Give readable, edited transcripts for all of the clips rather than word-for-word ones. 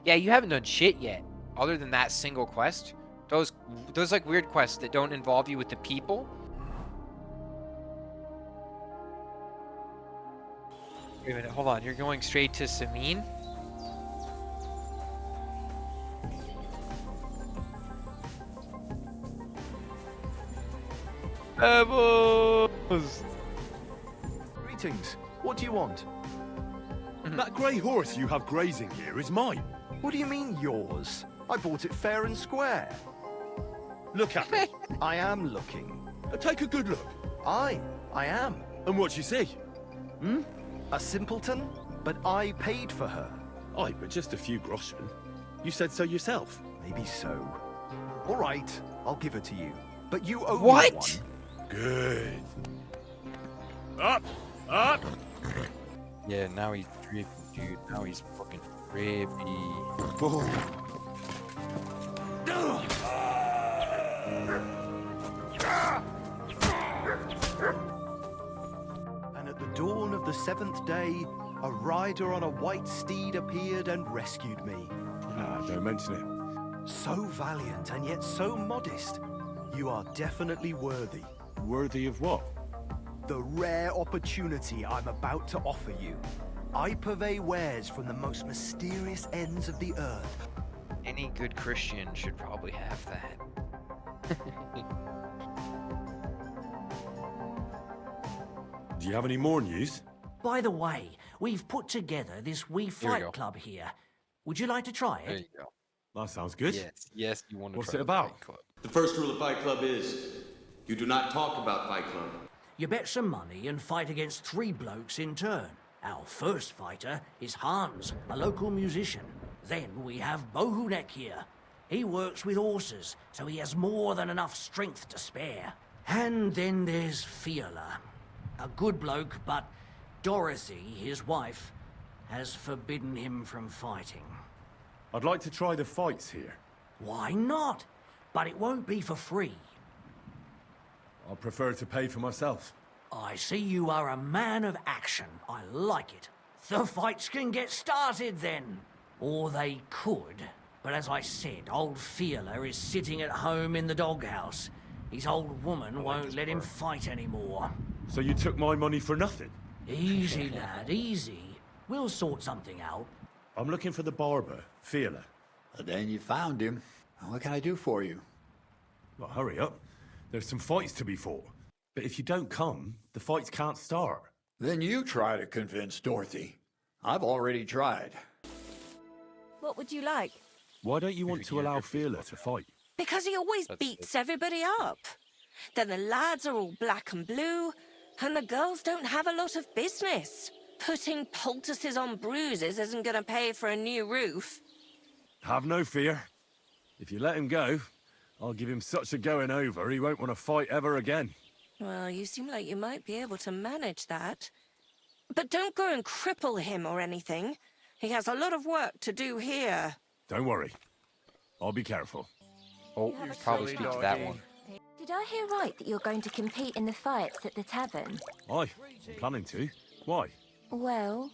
Yeah, you haven't done shit yet, other than that single quest. Those like weird quests that don't involve you with the people. Wait a minute, hold on. You're going straight to Samin? Pebbles! Greetings. What do you want? That grey horse you have grazing here is mine. What do you mean yours? I bought it fair and square. Look at me. I am looking. Take a good look. I am. And what you see? A simpleton? But I paid for her. Aye, but just a few groschen. You said so yourself. Maybe so. All right, I'll give her to you. But you owe me What? one. Good. Up! Up! Yeah, now he's drippy, dude. Now he's fucking drippy. And at the dawn of the seventh day, a rider on a white steed appeared and rescued me. Don't mention it. So valiant and yet so modest. You are definitely worthy. Worthy of what? The rare opportunity I'm about to offer you. I purvey wares from the most mysterious ends of the earth. Any good Christian should probably have that. Do you have any more news? By the way, we've put together this wee we fight go. club here. Would you like to try There it? you go. That sounds good. Yes, you want to What's try it the about? Fight Club. The first rule of Fight Club is you do not talk about Fight Club. You bet some money and fight against 3 blokes in turn. Our first fighter is Hans, a local musician. Then we have Bohunek here. He works with horses, so he has more than enough strength to spare. And then there's Fiala, a good bloke, but Dorothy, his wife, has forbidden him from fighting. I'd like to try the fights here. Why not? But it won't be for free. I'll prefer to pay for myself. I see you are a man of action. I like it. The fights can get started then. Or they could. But as I said, old Fiala is sitting at home in the doghouse. His old woman won't let him fight anymore. So you took my money for nothing? Easy, lad, easy. We'll sort something out. I'm looking for the barber, Fiala. Well, then you found him. What can I do for you? Well, hurry up. There's some fights to be fought. But if you don't come, the fights can't start. Then you try to convince Dorothy. I've already tried. What would you like? Why don't you want to allow Fiala to fight? Because he always beats everybody up. Then the lads are all black and blue, and the girls don't have a lot of business. Putting poultices on bruises isn't going to pay for a new roof. Have no fear. If you let him go, I'll give him such a going over he won't want to fight ever again. Well, you seem like you might be able to manage that. But don't go and cripple him or anything. He has a lot of work to do here. Don't worry. I'll be careful. Oh, you probably speak to that one. Did I hear right that you're going to compete in the fights at the tavern? Aye, I'm planning to. Why? Well,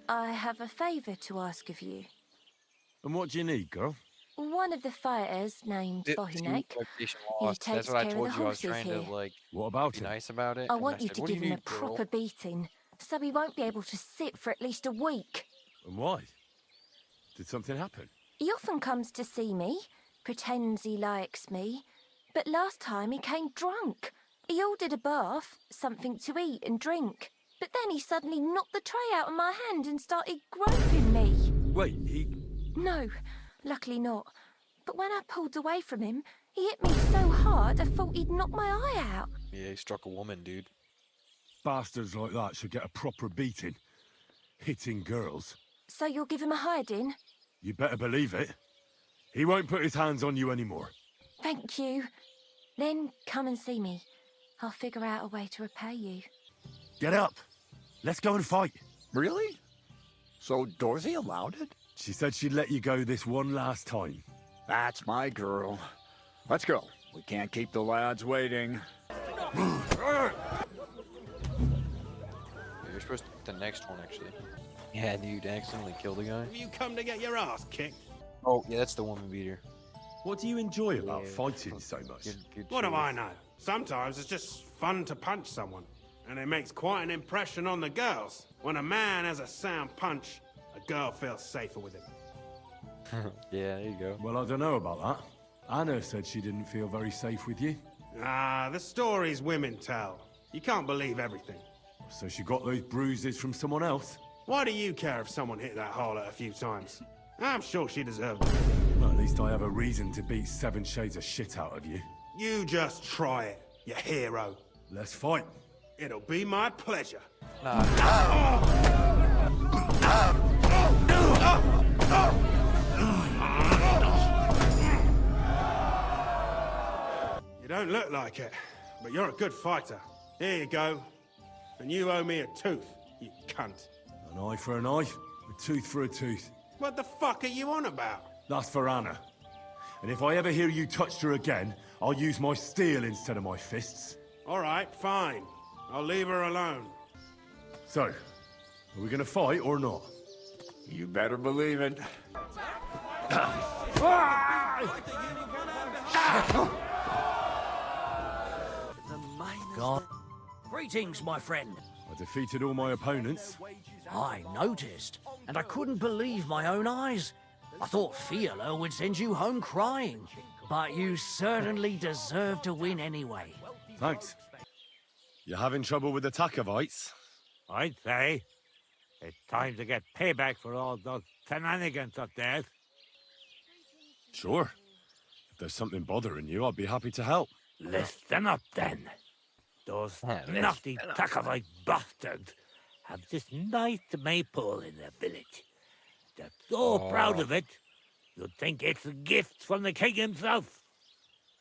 I have a favour to ask of you. And what do you need, girl? One of the fighters, named Bohunek, Reputation he lost. takes That's what I care of told the you. I was horses trying to here. like What about be him? nice about it. I and want you said, to "What do give him a need, girl?" proper beating, so he won't be able to sit for at least a week. And why? Did something happen? He often comes to see me, pretends he likes me, but last time he came drunk. He ordered a bath, something to eat and drink, but then he suddenly knocked the tray out of my hand and started groping me. Wait, No, luckily not. But when I pulled away from him, he hit me so hard I thought he'd knock my eye out. Yeah, he struck a woman, dude. bastards like that should get a proper beating. Hitting girls. So you'll give him a hiding? You better believe it. He won't put his hands on you anymore. Thank you. Then come and see me. I'll figure out a way to repay you. Get up. Let's go and fight. Really? So Dorothy allowed it? She said she'd let you go this one last time. That's my girl. Let's go. We can't keep the lads waiting. There's supposed to the next one, actually. Yeah, dude, accidentally killed a guy. You come to get your ass kicked. Oh, yeah, that's the woman beater. What do you enjoy about Yeah. fighting so much? Good What do I choice. know? Sometimes it's just fun to punch someone. And it makes quite an impression on the girls. When a man has a sound punch, a girl feels safer with him. Yeah, there you go. Well, I don't know about that. Anna said she didn't feel very safe with you. Ah, the stories women tell. You can't believe everything. So she got those bruises from someone else? Why do you care if someone hit that harlot a few times? I'm sure she deserved it. Well, at least I have a reason to beat 7 shades of shit out of you. You just try it, you hero. Let's fight. It'll be my pleasure. You don't look like it, but you're a good fighter. Here you go. And you owe me a tooth, you cunt. An eye for an eye, a tooth for a tooth. What the fuck are you on about? That's for Anna. And if I ever hear you touched her again, I'll use my steel instead of my fists. All right, fine. I'll leave her alone. So, are we gonna fight or not? You better believe it. God. Greetings, my friend. I defeated all my opponents. I noticed, and I couldn't believe my own eyes. I thought Fiala would send you home crying, but you certainly deserve to win anyway. Thanks. You having trouble with the Takovites? I'd say it's time to get payback for all those shenanigans up there. Sure. If there's something bothering you, I'd be happy to help. Listen up then. Those naughty Takovite bastards have this nice maypole in their village. They're so proud of it, you'd think it's a gift from the king himself.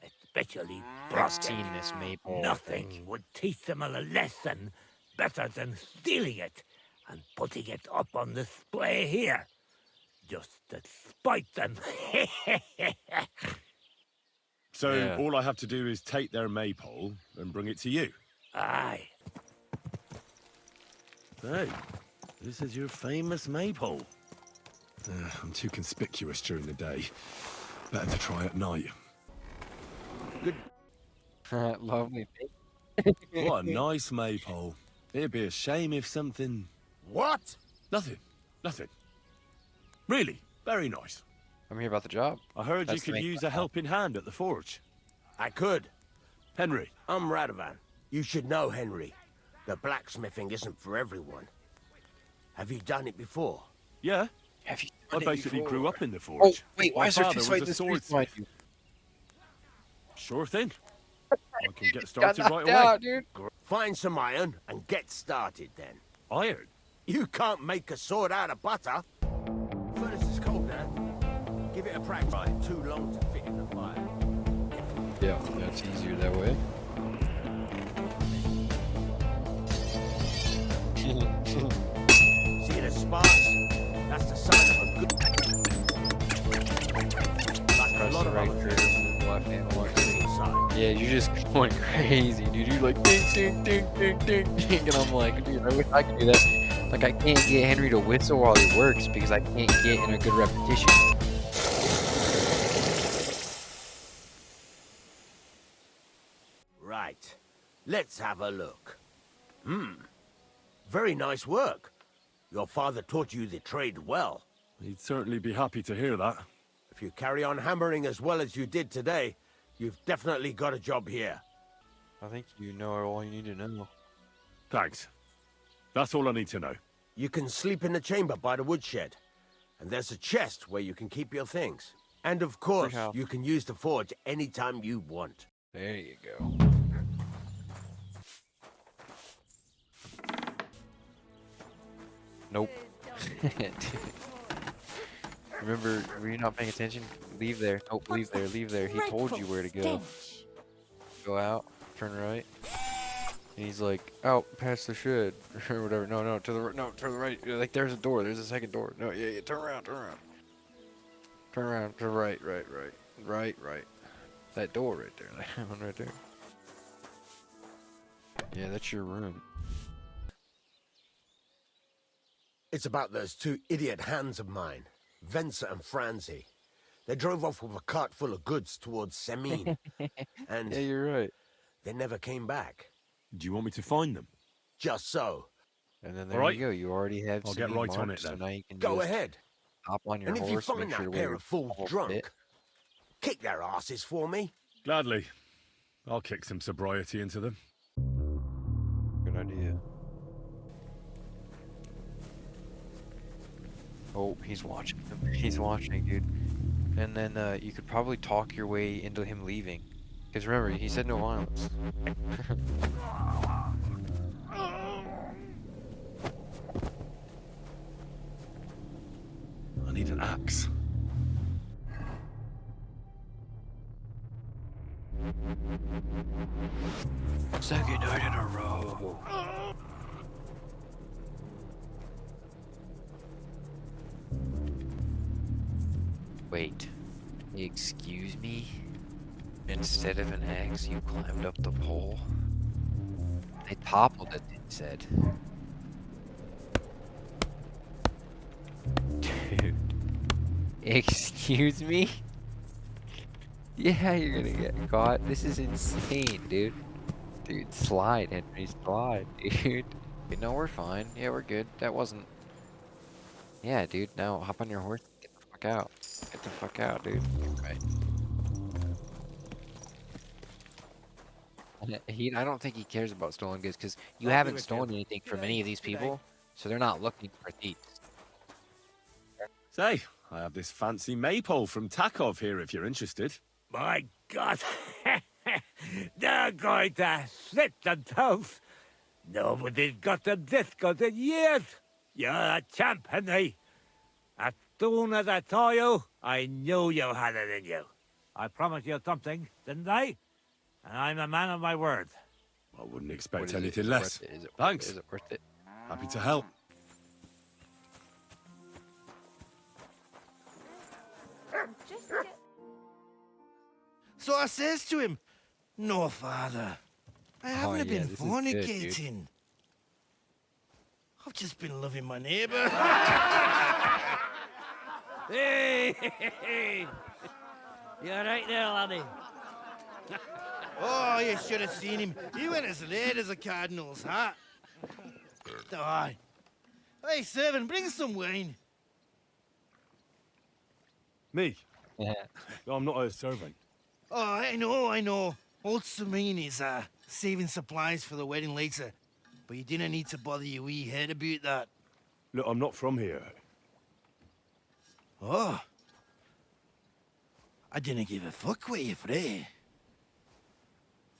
Especially I've Brockton. seen this maple. Nothing would teach them a lesson better than stealing it and putting it up on display here. Just to spite them. So Yeah. all I have to do is take their maypole and bring it to you. Aye. Hey, this is your famous maypole. I'm too conspicuous during the day. Better to try at night. Lovely. What a nice maypole. It'd be a shame if something... What? Nothing. Nothing. Really, very nice. I'm here about the job. I heard That's you the could main use a helping hand at the forge. I could. Henry, I'm Radovan. You should know Henry. The blacksmithing isn't for everyone. Have you done it before? yeah, Have you I done it basically before? grew up in the Oh, forge. wait, My why is there father two was fighting a the streets swordsmith. behind you? Sure thing. I can get Got started right knocked away. out, dude. Find some iron and get started then. Iron? You can't make a sword out of butter. Furnace is cold now. Give it a practice. Right, too long to fit in the fire. Yeah, that's easier that way. See the sparks? That's the sign of a good... Like a Press lot the of right other trigger, things. left analog. Inside. Yeah, you're just going crazy, dude. You're like ding, ding, ding, ding, ding, ding, and I'm like, dude, I wish I could do that. Like, I can't get Henry to whistle while he works because I can't get in a good repetition. Right. Let's have a look. Very nice work. Your father taught you the trade well. He'd certainly be happy to hear that. If you carry on hammering as well as you did today, you've definitely got a job here. I think you know all you need to know. Thanks. That's all I need to know. You can sleep in the chamber by the woodshed. And there's a chest where you can keep your things. And of course, house. you can use the forge anytime you want. There you go. Nope. Remember, were you not paying attention? Leave there. Nope, leave there, leave there. He told you where to go. Go out, turn right. And he's like, out past the shed or whatever. No, to the right. You're like, there's a door. There's a second door. No, yeah, turn around. Turn around to the right. That door right there. That one right there. Yeah, that's your room. It's about those two idiot hands of mine, Venser and Franzi. They drove off with a cart full of goods towards Semine. And yeah, you're right. they never came back. Do you want me to find them? Just so. And then All there right. you go. You already have I'll some get right on marks, it so then. now you can Go just ahead. hop on your And if you horse, find make that sure pair of fools all drunk, fit. kick their asses for me. Gladly. I'll kick some sobriety into them. Good idea. Oh, he's watching. He's watching, dude. And then you could probably talk your way into him leaving. Because remember, he said no violence. I need an axe. Second night in a row. Wait. Excuse me? Instead of an axe, you climbed up the pole? They toppled it, they said. Dude. Excuse me? Yeah, you're gonna get caught. This is insane, dude. Dude, slide, Henry, slide, dude. No, we're fine. Yeah, we're good. That wasn't... Yeah, dude, now hop on your horse and get the fuck out. Get the fuck out, dude. Right. I don't think he cares about stolen goods, because you haven't stolen anything from any of these people, so they're not looking for thieves. Say, I have this fancy maypole from Takov here if you're interested. My God. They're going to slit themselves. Nobody's got them this good in years. You're a champ, Henry. As soon as I saw you, I knew you had it in you. I promised you something, didn't I? And I'm a man of my word. I wouldn't expect Is anything it less. worth it? Is it Thanks. Is it worth it? Happy to help. Just get... So I says to him, "No, father, I haven't yeah, been this is good, dude. fornicating. I've just been loving my neighbour." Hey! You all right there, laddie? Oh, you should have seen him. He went as red as a cardinal's hat. Aye. Hey, servant, bring some wine. Me? Yeah. No, I'm not a servant. Oh, I know. Old Semine is saving supplies for the wedding later. But you didn't need to bother your wee head about that. Look, I'm not from here. Oh. I didn't give a fuck what you frae.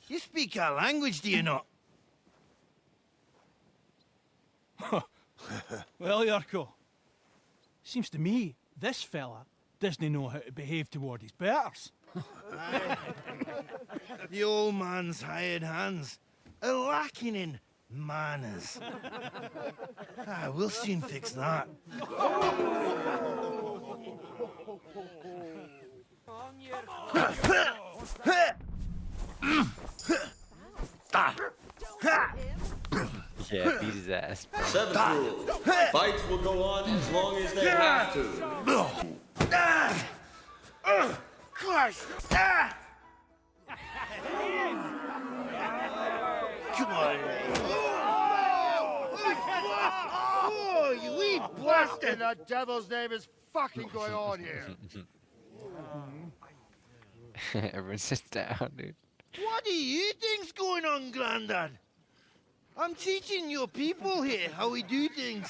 You speak our language, do you not? Well, Yarko, seems to me this fella doesn't know how to behave toward his betters. The old man's hired hands are lacking in manners. We'll soon fix that. Yeah, beat his ass. Seventh rule. Fights will go on as long as they have to. Christ! Come on. Oh, you wee bastard! What in the devil's name is fucking going on here? Everyone sits down, dude. What do you think's going on, Grandad? I'm teaching your people here how we do things.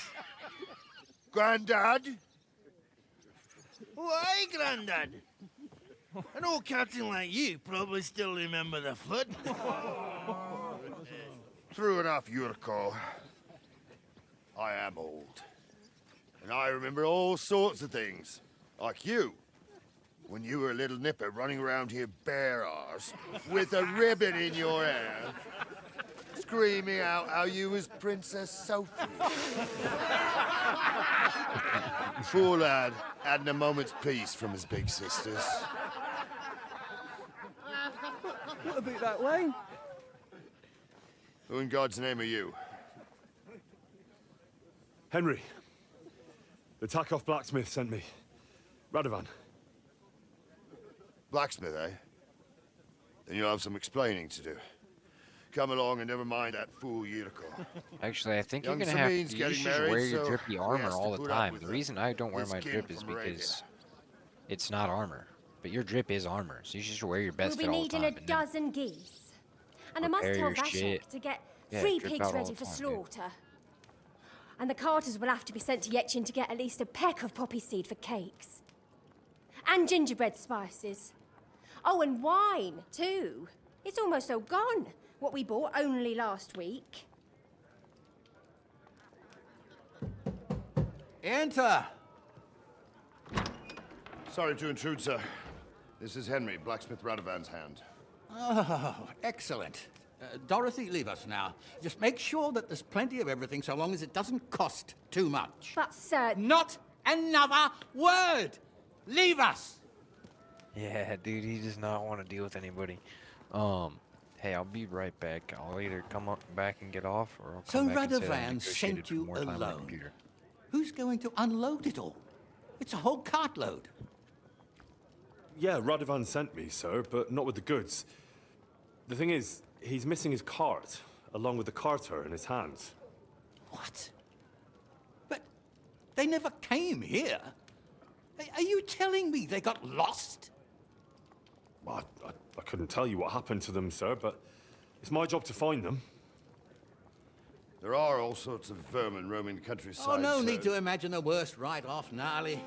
Grandad? Why, Grandad? An old captain like you probably still remember the flood. True enough, Yurko. I am old. And I remember all sorts of things. Like you. When you were a little nipper running around here bare arse, with a ribbon in your hair, screaming out how you was Princess Sophie. Poor lad, hadn't a moment's peace from his big sisters. What about that wine? Who in God's name are you? Henry, The Takeoff blacksmith sent me. Radovan. Blacksmith, eh? Then you'll have some explaining to do. Come along and never mind that fool Yurko. Actually, I think Young you're gonna have Samin's to. You getting should married, wear your so drippy he armor has to all the put up time. with The reason I don't wear his my kin drip is from Arabia. because it's not armor. But your drip is armor, so you should wear your best We'll fit be all the time. needing a and then dozen geese. And I must prepare tell your Vashek shit. to get Yeah, 3 drip pigs out all ready the for time, dude. slaughter. And the carters will have to be sent to Yetchin to get at least a peck of poppy seed for cakes. And gingerbread spices. Oh, and wine, too. It's almost all gone. What we bought only last week. Enter! Sorry to intrude, sir. This is Henry, blacksmith Radovan's hand. Oh, excellent. Dorothy, leave us now. Just make sure that there's plenty of everything so long as it doesn't cost too much. But, sir... Not another word! Leave us! Yeah, dude, he does not want to deal with anybody. Hey, I'll be right back. I'll either come up back and get off, or I'll So come back and say that I Radovan negotiated sent for you more time on the alone. computer. Who's going to unload it all? It's a whole cartload. Yeah, Radovan sent me, sir, but not with the goods. The thing is, he's missing his cart, along with the carter in his hands. What? But they never came here. Are you telling me they got lost? Well, I couldn't tell you what happened to them, sir, but it's my job to find them. There are all sorts of vermin roaming the countryside. Oh, no so- need to imagine the worst right off, gnarly.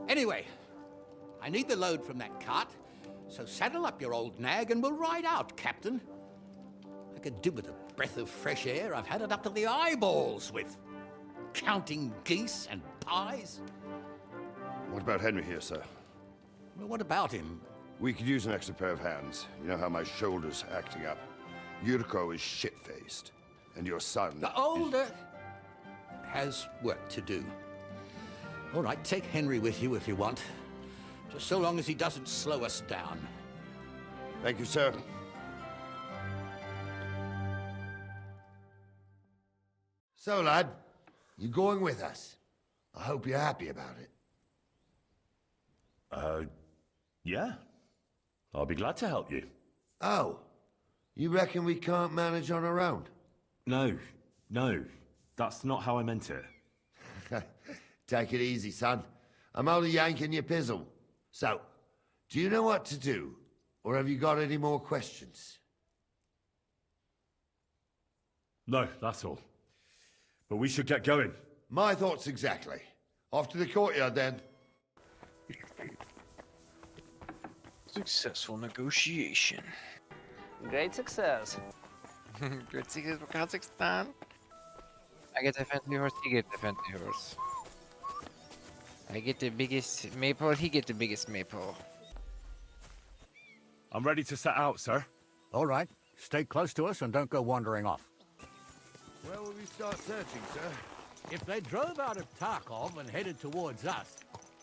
Anyway, I need the load from that cart, so saddle up your old nag and we'll ride out, Captain. I could do with a breath of fresh air. I've had it up to the eyeballs with counting geese and pies. What about Henry here, sir? Well, what about him? We could use an extra pair of hands. You know how my shoulder's acting up. Yurko is shit-faced, and your son The older has work to do. All right, take Henry with you if you want. Just so long as he doesn't slow us down. Thank you, sir. So, lad, you going with us? I hope you're happy about it. Yeah. I'll be glad to help you. Oh, you reckon we can't manage on our own? No, that's not how I meant it. Take it easy, son. I'm only yanking your pizzle. So, do you know what to do? Or have you got any more questions? No, that's all. But we should get going. My thoughts exactly. Off to the courtyard, then. Successful negotiation. Great success. Great success for Kazakhstan. I get the fancy horse, he get the fancy horse. I get the biggest maple, he get the biggest maple. I'm ready to set out, sir. All right. Stay close to us and don't go wandering off. Where will we start searching, sir? If they drove out of Tarkov and headed towards us,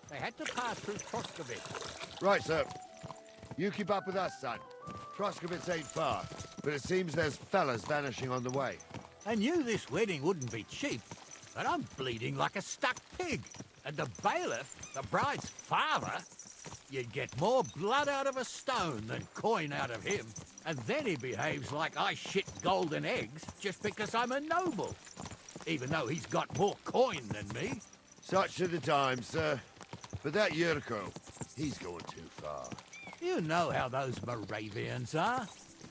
they had to pass through Troskovich. Right, sir. You keep up with us, son. Troskovitz ain't far, but it seems there's fellas vanishing on the way. I knew this wedding wouldn't be cheap, but I'm bleeding like a stuck pig. And the bailiff, the bride's father, you'd get more blood out of a stone than coin out of him. And then he behaves like I shit golden eggs just because I'm a noble. Even though he's got more coin than me. Such are the times, sir. But that Yurko, he's going too far. You know how those Moravians are.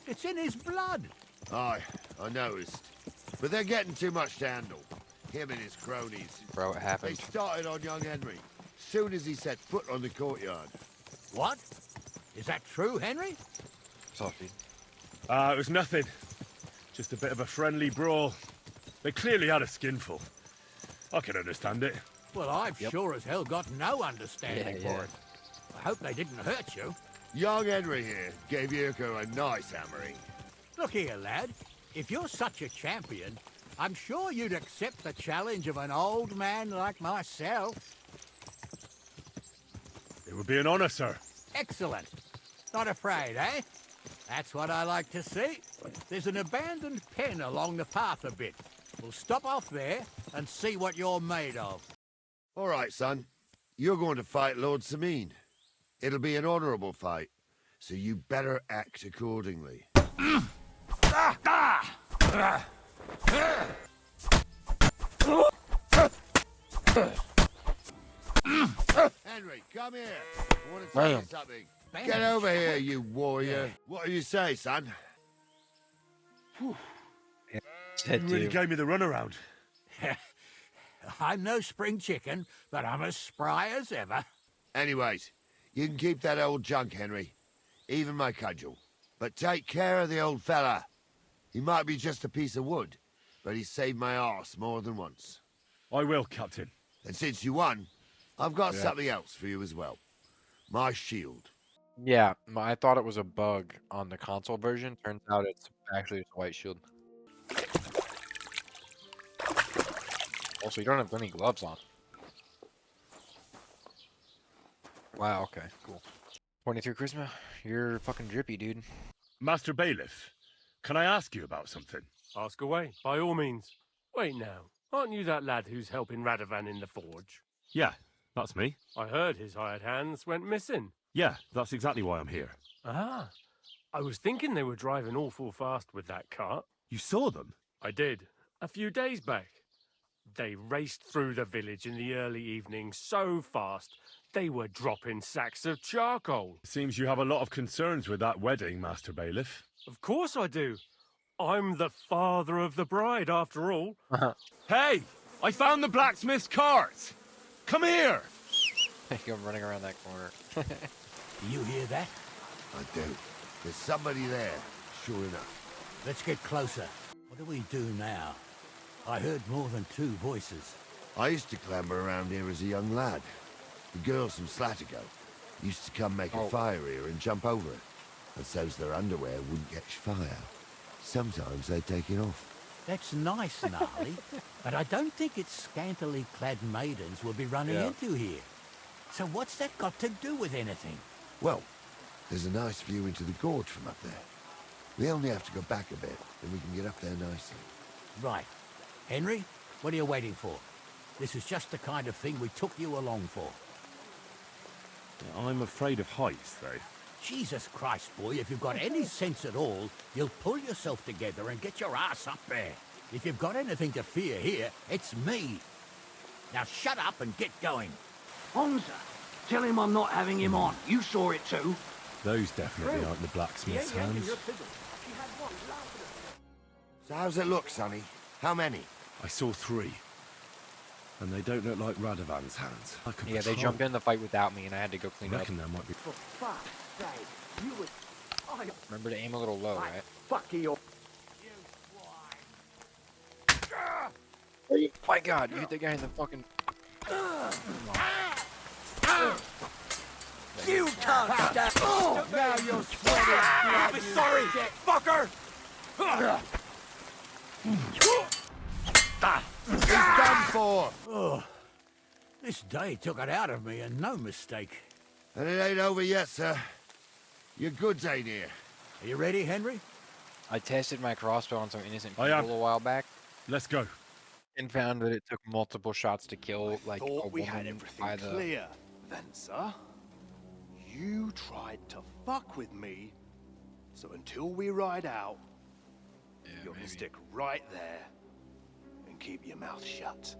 It's in his blood. Aye, I noticed. But they're getting too much to handle. Him and his cronies. Bro, it happened. They started on young Henry, soon as he set foot on the courtyard. What? Is that true, Henry? Sophie. It was nothing. Just a bit of a friendly brawl. They clearly had a skinful. I can understand it. Well, I've sure as hell got no understanding for it. I hope they didn't hurt you. Young Henry here gave Yurko a nice hammering. Look here, lad. If you're such a champion, I'm sure you'd accept the challenge of an old man like myself. It would be an honor, sir. Excellent. Not afraid, eh? That's what I like to see. There's an abandoned pen along the path a bit. We'll stop off there and see what you're made of. All right, son. You're going to fight Lord Sameen. It'll be an honorable fight, so you better act accordingly. Henry, come here. I want to tell you something. Get over here, you warrior. What do you say, son? You really gave me the runaround. I'm no spring chicken, but I'm as spry as ever. Anyways, you can keep that old junk, Henry. Even my cudgel. But take care of the old fella. He might be just a piece of wood, but he's saved my arse more than once. I will, Captain. And since you won, I've got something else for you as well. My shield. Yeah, I thought it was a bug on the console version. Turns out it's actually just a white shield. Also, you don't have any gloves on. Wow, okay, cool. 23 Charisma, you're fucking drippy, dude. Master Bailiff, can I ask you about something? Ask away, by all means. Wait now, aren't you that lad who's helping Radovan in the forge? Yeah, that's me. I heard his hired hands went missing. Yeah, that's exactly why I'm here. Ah, I was thinking they were driving awful fast with that cart. You saw them? I did, a few days back. They raced through the village in the early evening so fast, they were dropping sacks of charcoal. Seems you have a lot of concerns with that wedding, Master Bailiff. Of course I do. I'm the father of the bride, after all. Hey! I found the blacksmith's cart! Come here! I'm running around that corner. You hear that? I do. There's somebody there, sure enough. Let's get closer. What do we do now? I heard more than two voices. I used to clamber around here as a young lad. The girls from Slatigo used to come make a fire here and jump over it. And so's their underwear wouldn't catch fire. Sometimes they'd take it off. That's nice, Gnarly, but I don't think it's scantily clad maidens we'll be running into here. So what's that got to do with anything? Well, there's a nice view into the gorge from up there. We only have to go back a bit, and we can get up there nicely. Right. Henry, what are you waiting for? This is just the kind of thing we took you along for. I'm afraid of heights, though. Jesus Christ, boy, if you've got any sense at all, you'll pull yourself together and get your ass up there. If you've got anything to fear here, it's me. Now shut up and get going. Honza, tell him I'm not having him on. You saw it too. Those definitely aren't the blacksmith's hands. So how's it look, Sonny? How many? I saw 3. And they don't look like Radovan's hands. Yeah, they jumped in the fight without me, and I had to go clean I up. reckon there might be... For fuck's sake, you would... Remember to aim a little low, right? Fuck you. Oh my God, you hit the guy in the fucking... You can't stand... Oh, now you're sweating. I'll be sorry, fucker! He's done for! Oh, this day took it out of me, and no mistake. And it ain't over yet, sir. Your goods ain't here. Are you ready, Henry? I tested my crossbow on some innocent I people am. a while back. Let's go. And found that it took multiple shots to kill, like, a Thought we had woman everything by the... clear, then, sir. You tried to fuck with me, so until we ride out, you're gonna stick right there and keep your mouth shut.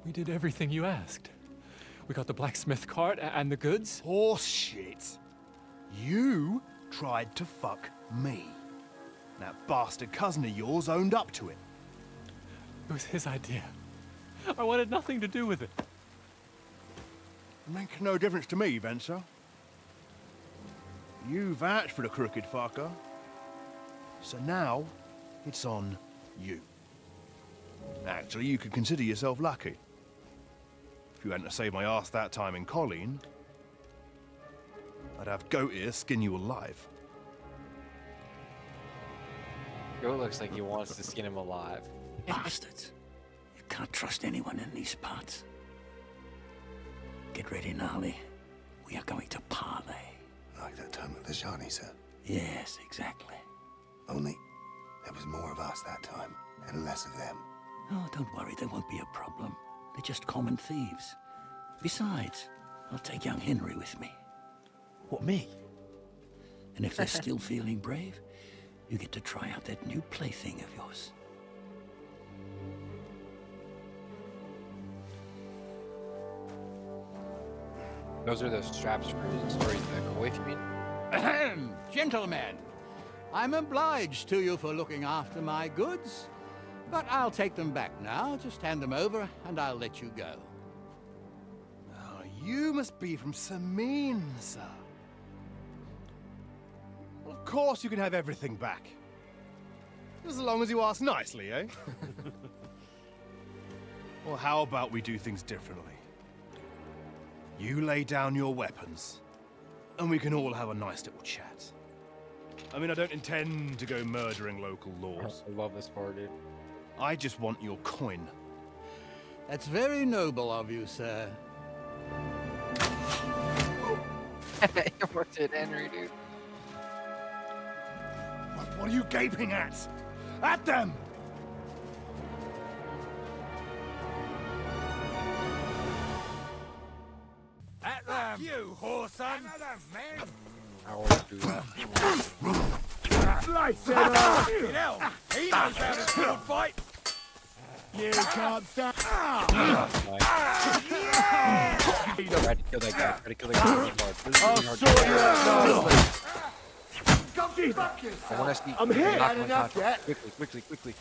We did everything you asked. We got the blacksmith cart and the goods. Horse shit. You tried to fuck me. That bastard cousin of yours owned up to it. It was his idea. I wanted nothing to do with it. Make no difference to me, Venser. You vouched for the crooked fucker. So now, it's on you. Actually, you could consider yourself lucky. If you hadn't saved my ass that time in Colleen, I'd have Goat Ear skin you alive. Goat looks like he wants to skin him alive. Bastards. You can't trust anyone in these parts. Get ready, Gnarly. We are going to parley. Like that time at the Shani, sir. Yes, exactly. Only there was more of us that time, and less of them. Oh, don't worry, there won't be a problem. They're just common thieves. Besides, I'll take young Henry with me. What, me? And if they're still feeling brave, you get to try out that new plaything of yours. Those are the straps for the coif, you mean? Ahem, gentlemen. I'm obliged to you for looking after my goods, but I'll take them back now. Just hand them over, and I'll let you go. Oh, you must be from Samin, sir. Well, of course you can have everything back. As long as you ask nicely, eh? Well, how about we do things differently? You lay down your weapons, and we can all have a nice little chat. I mean, I don't intend to go murdering local laws. I love this part, dude. I just want your coin. That's very noble of you, sir. What's it, Henry, dude? What are you gaping at? At them! At them! You whoreson! Man! I always do that. Lights it up! You know, he knows how to still fight! You can't stop. Try to kill that guy. Try to kill that guy. I'll sort you out nicely. Go fuck yourself. I want to see. I'm here. Knock Had my enough cock. yet? Quickly.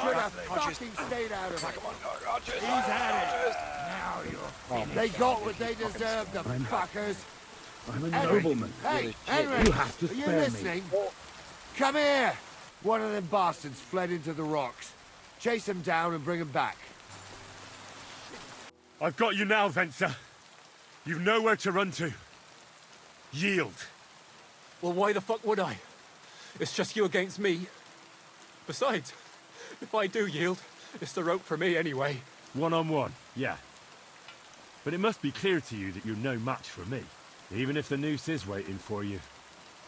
Stayed out of it. He's had it. They got what they deserved, the fuckers. I'm a Henry. nobleman. Hey, Henry, You have to are you spare me. listening? Come here. One of them bastards fled into the rocks. Chase him down and bring him back. I've got you now, Venser. You've nowhere to run to. Yield. Well, why the fuck would I? It's just you against me. Besides, if I do yield, it's the rope for me anyway. One-on-one, yeah. But it must be clear to you that you're no match for me. Even if the noose is waiting for you,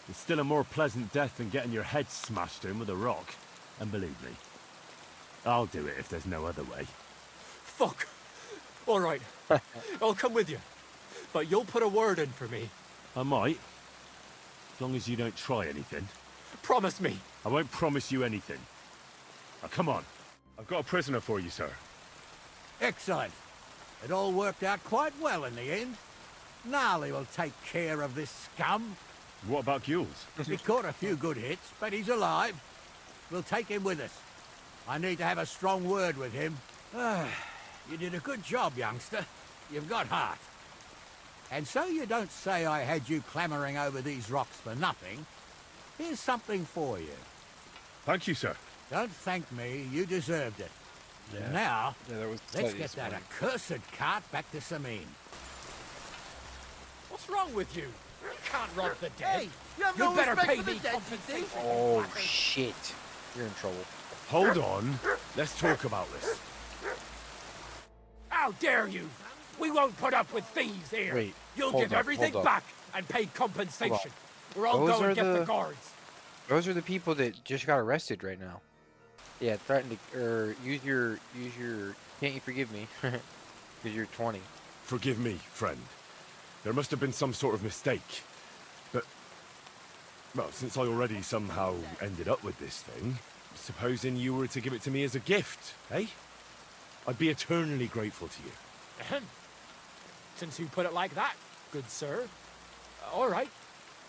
it's still a more pleasant death than getting your head smashed in with a rock. And believe me, I'll do it if there's no other way. Fuck! All right, I'll come with you. But you'll put a word in for me. I might. As long as you don't try anything. Promise me. I won't promise you anything. Now, come on. I've got a prisoner for you, sir. Excellent. It all worked out quite well in the end. Gnarly will take care of this scum. What about Gules? He caught a few good hits, but he's alive. We'll take him with us. I need to have a strong word with him. You did a good job, youngster. You've got heart. And so you don't say I had you clambering over these rocks for nothing. Here's something for you. Thank you, sir. Don't thank me. You deserved it. Yeah. And now, that was let's slightly get that disappointing. accursed cart back to Samin. What's wrong with you? You can't rob the dead. Hey, you have no better respect pay for the me dead, you compensation. think? Oh shit! You're in trouble. Hold on. Let's talk about this. How dare you! We won't put up with thieves here. Wait, You'll hold give up, everything hold up. back and pay compensation. Or I'll Those go are and get the the- guards. Those are the people that just got arrested right now. Yeah, threaten to or use your. Can't you forgive me? Because you're 20. Forgive me, friend. There must have been some sort of mistake. But, well, since I already somehow ended up with this thing, supposing you were to give it to me as a gift, eh? I'd be eternally grateful to you. Ahem. Since you put it like that, good sir. All right,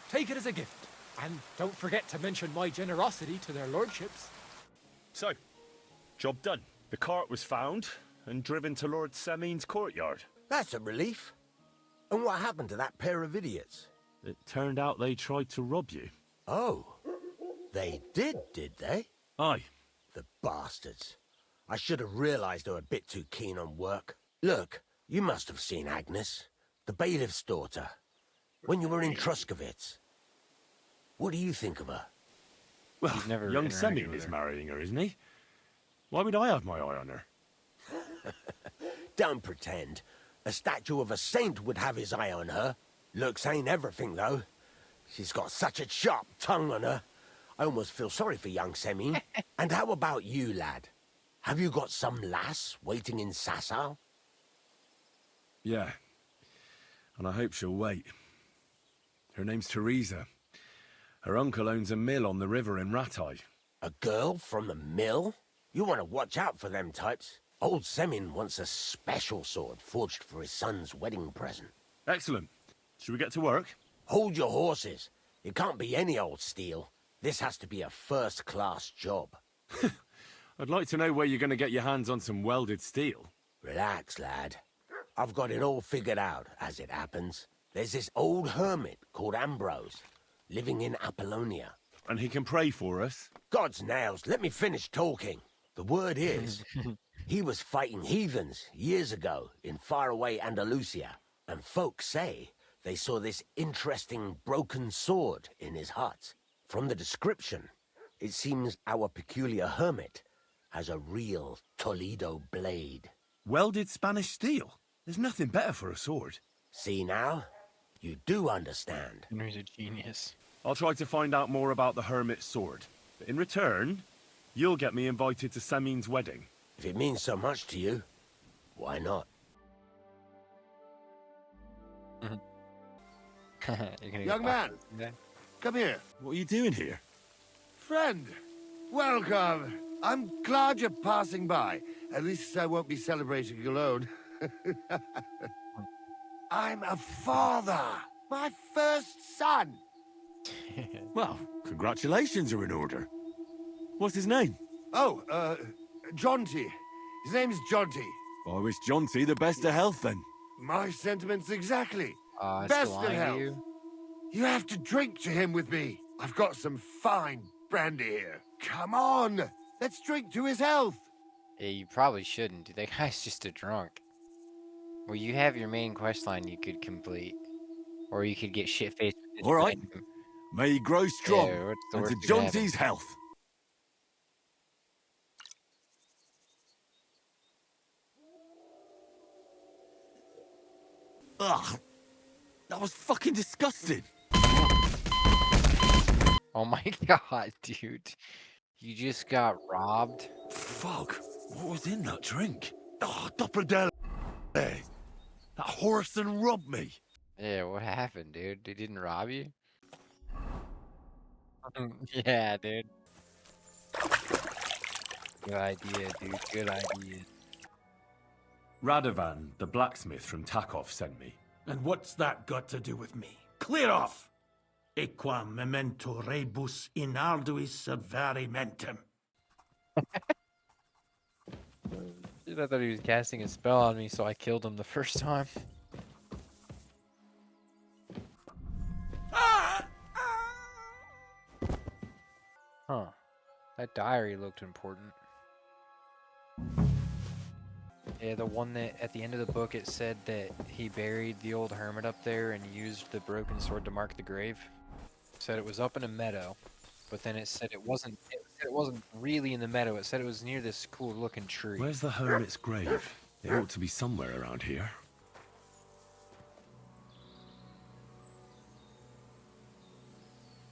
take it as a gift. And don't forget to mention my generosity to their lordships. So, job done. The cart was found and driven to Lord Samin's courtyard. That's a relief. And what happened to that pair of idiots? It turned out they tried to rob you. Oh, they did they? Aye. The bastards. I should have realised they were a bit too keen on work. Look, you must have seen Agnes, the bailiff's daughter, when you were in Truscovitz. What do you think of her? Well, never young interacted Samin with is her. marrying her, isn't he? Why would I have my eye on her? Don't pretend. A statue of a saint would have his eye on her. Looks ain't everything, though. She's got such a sharp tongue on her. I almost feel sorry for young Semine. And how about you, lad? Have you got some lass waiting in Sasau? Yeah. And I hope she'll wait. Her name's Teresa. Her uncle owns a mill on the river in Ratai. A girl from the mill? You want to watch out for them types. Old Semine wants a special sword forged for his son's wedding present. Excellent. Should we get to work? Hold your horses. It can't be any old steel. This has to be a first-class job. I'd like to know where you're going to get your hands on some welded steel. Relax, lad. I've got it all figured out, as it happens. There's this old hermit called Ambrose, living in Apollonia. And he can pray for us? God's nails, let me finish talking. The word is, he was fighting heathens years ago in faraway Andalusia, and folks say they saw this interesting broken sword in his hut. From the description, it seems our peculiar hermit has a real Toledo blade. Welded Spanish steel? There's nothing better for a sword. See now? You do understand. Henry's a genius. I'll try to find out more about the hermit's sword. But in return, you'll get me invited to Semine's wedding. If it means so much to you, why not? Young man, come here. What are you doing here? Friend, welcome. I'm glad you're passing by. At least I won't be celebrating alone. I'm a father. My first son. Well, congratulations are in order. What's his name? Oh, Jonty. His name's Jonty. I wish Jonty the best of health then. My sentiments exactly. Still Best of lying to health. you? You have to drink to him with me. I've got some fine brandy here. Come on. Let's drink to his health. Yeah, you probably shouldn't. That guy's just a drunk. Well, you have your main quest line you could complete. Or you could get shit-faced with this All right. random- May he grow strong. Yeah, what's the and worst to that can happen? Jonty's health. Ugh. That was fucking disgusting. Oh my god, dude. You just got robbed? Fuck. What was in that drink? Oh, Doppelder. That horse and robbed me. Yeah, what happened, dude? They didn't rob you? Yeah, dude. Good idea, dude. Good idea. Radovan, the blacksmith from Takov, sent me. And what's that got to do with me? Clear off! Equam memento rebus in arduis adverimentum. Dude, I thought he was casting a spell on me, so I killed him the first time. Huh. That diary looked important. Yeah, the one that at the end of the book it said that he buried the old hermit up there and used the broken sword to mark the grave. Said it was up in a meadow, but then it said it wasn't. It said it wasn't really in the meadow. It said it was near this cool-looking tree. Where's the hermit's grave? It ought to be somewhere around here.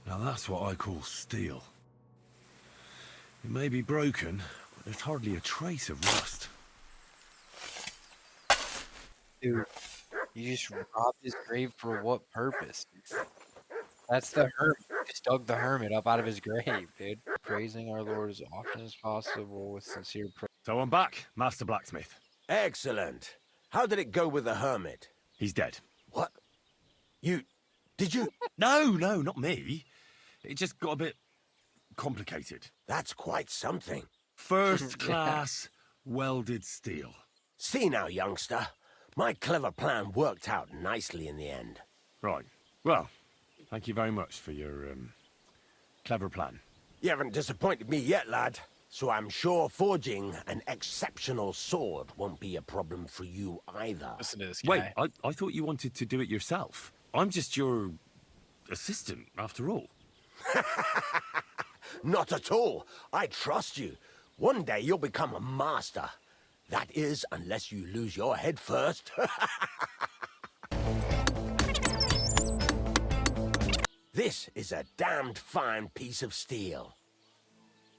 Now that's what I call steel. It may be broken, but there's hardly a trace of rust. Dude, you just robbed his grave for what purpose? That's the hermit. You just dug the hermit up out of his grave, dude. Praising our Lord as often as possible with sincere prayer. So I'm back, Master Blacksmith. Excellent. How did it go with the hermit? He's dead. What? Did you? No, not me. It just got a bit complicated. That's quite something. First class welded steel. See now, youngster. My clever plan worked out nicely in the end. Right. Well, thank you very much for your clever plan. You haven't disappointed me yet, lad. So I'm sure forging an exceptional sword won't be a problem for you either. Listen to this guy. Wait, I thought you wanted to do it yourself. I'm just your assistant, after all. Not at all. I trust you. One day you'll become a master. That is, unless you lose your head first. This is a damned fine piece of steel.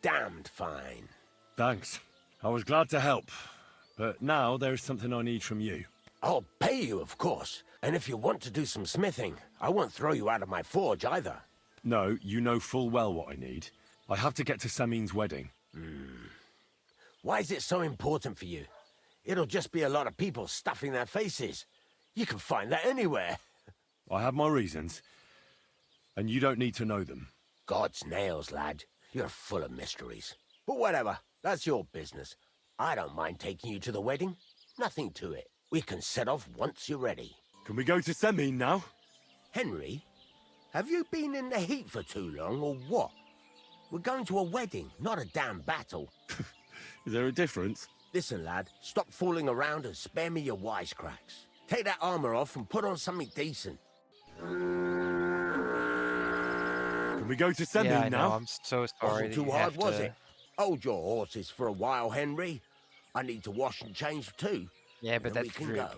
Damned fine. Thanks. I was glad to help. But now there's something I need from you. I'll pay you, of course. And if you want to do some smithing, I won't throw you out of my forge either. No, you know full well what I need. I have to get to Samin's wedding. Why is it so important for you? It'll just be a lot of people stuffing their faces. You can find that anywhere. I have my reasons. And you don't need to know them. God's nails, lad. You're full of mysteries. But whatever, that's your business. I don't mind taking you to the wedding. Nothing to it. We can set off once you're ready. Can we go to Samin now? Henry, have you been in the heat for too long, or what? We're going to a wedding, not a damn battle. Is there a difference? Listen, lad, stop fooling around and spare me your wisecracks. Take that armor off and put on something decent. Can we go to Samin Yeah, I now? know. I'm so sorry. Wasn't that too you hard, have was to... it? Hold your horses for a while, Henry. I need to wash and change too. Yeah, but Then that's we can true. go.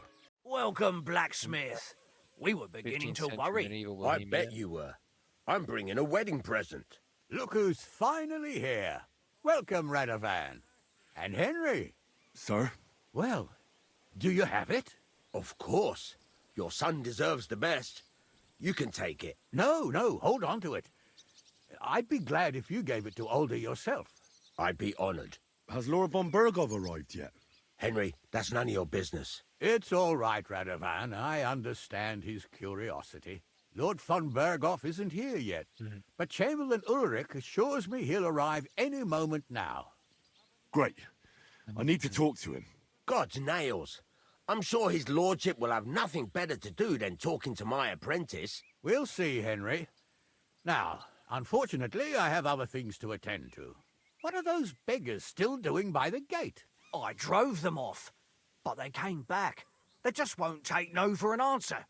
Welcome, blacksmith. We were beginning 15th to century worry. medieval I Bohemia. bet you were. I'm bringing a wedding present. Look who's finally here. Welcome, Radovan. And Henry. Sir? Well, do you have it? Of course. Your son deserves the best. You can take it. No, hold on to it. I'd be glad if you gave it to Alder yourself. I'd be honored. Has Lord von Bergov arrived yet? Henry, that's none of your business. It's all right, Radovan. I understand his curiosity. Lord von Berghoff isn't here yet, but Chamberlain Ulrich assures me he'll arrive any moment now. Great. I need to talk to him. God's nails. I'm sure his lordship will have nothing better to do than talking to my apprentice. We'll see, Henry. Now, unfortunately, I have other things to attend to. What are those beggars still doing by the gate? I drove them off, but they came back. They just won't take no for an answer.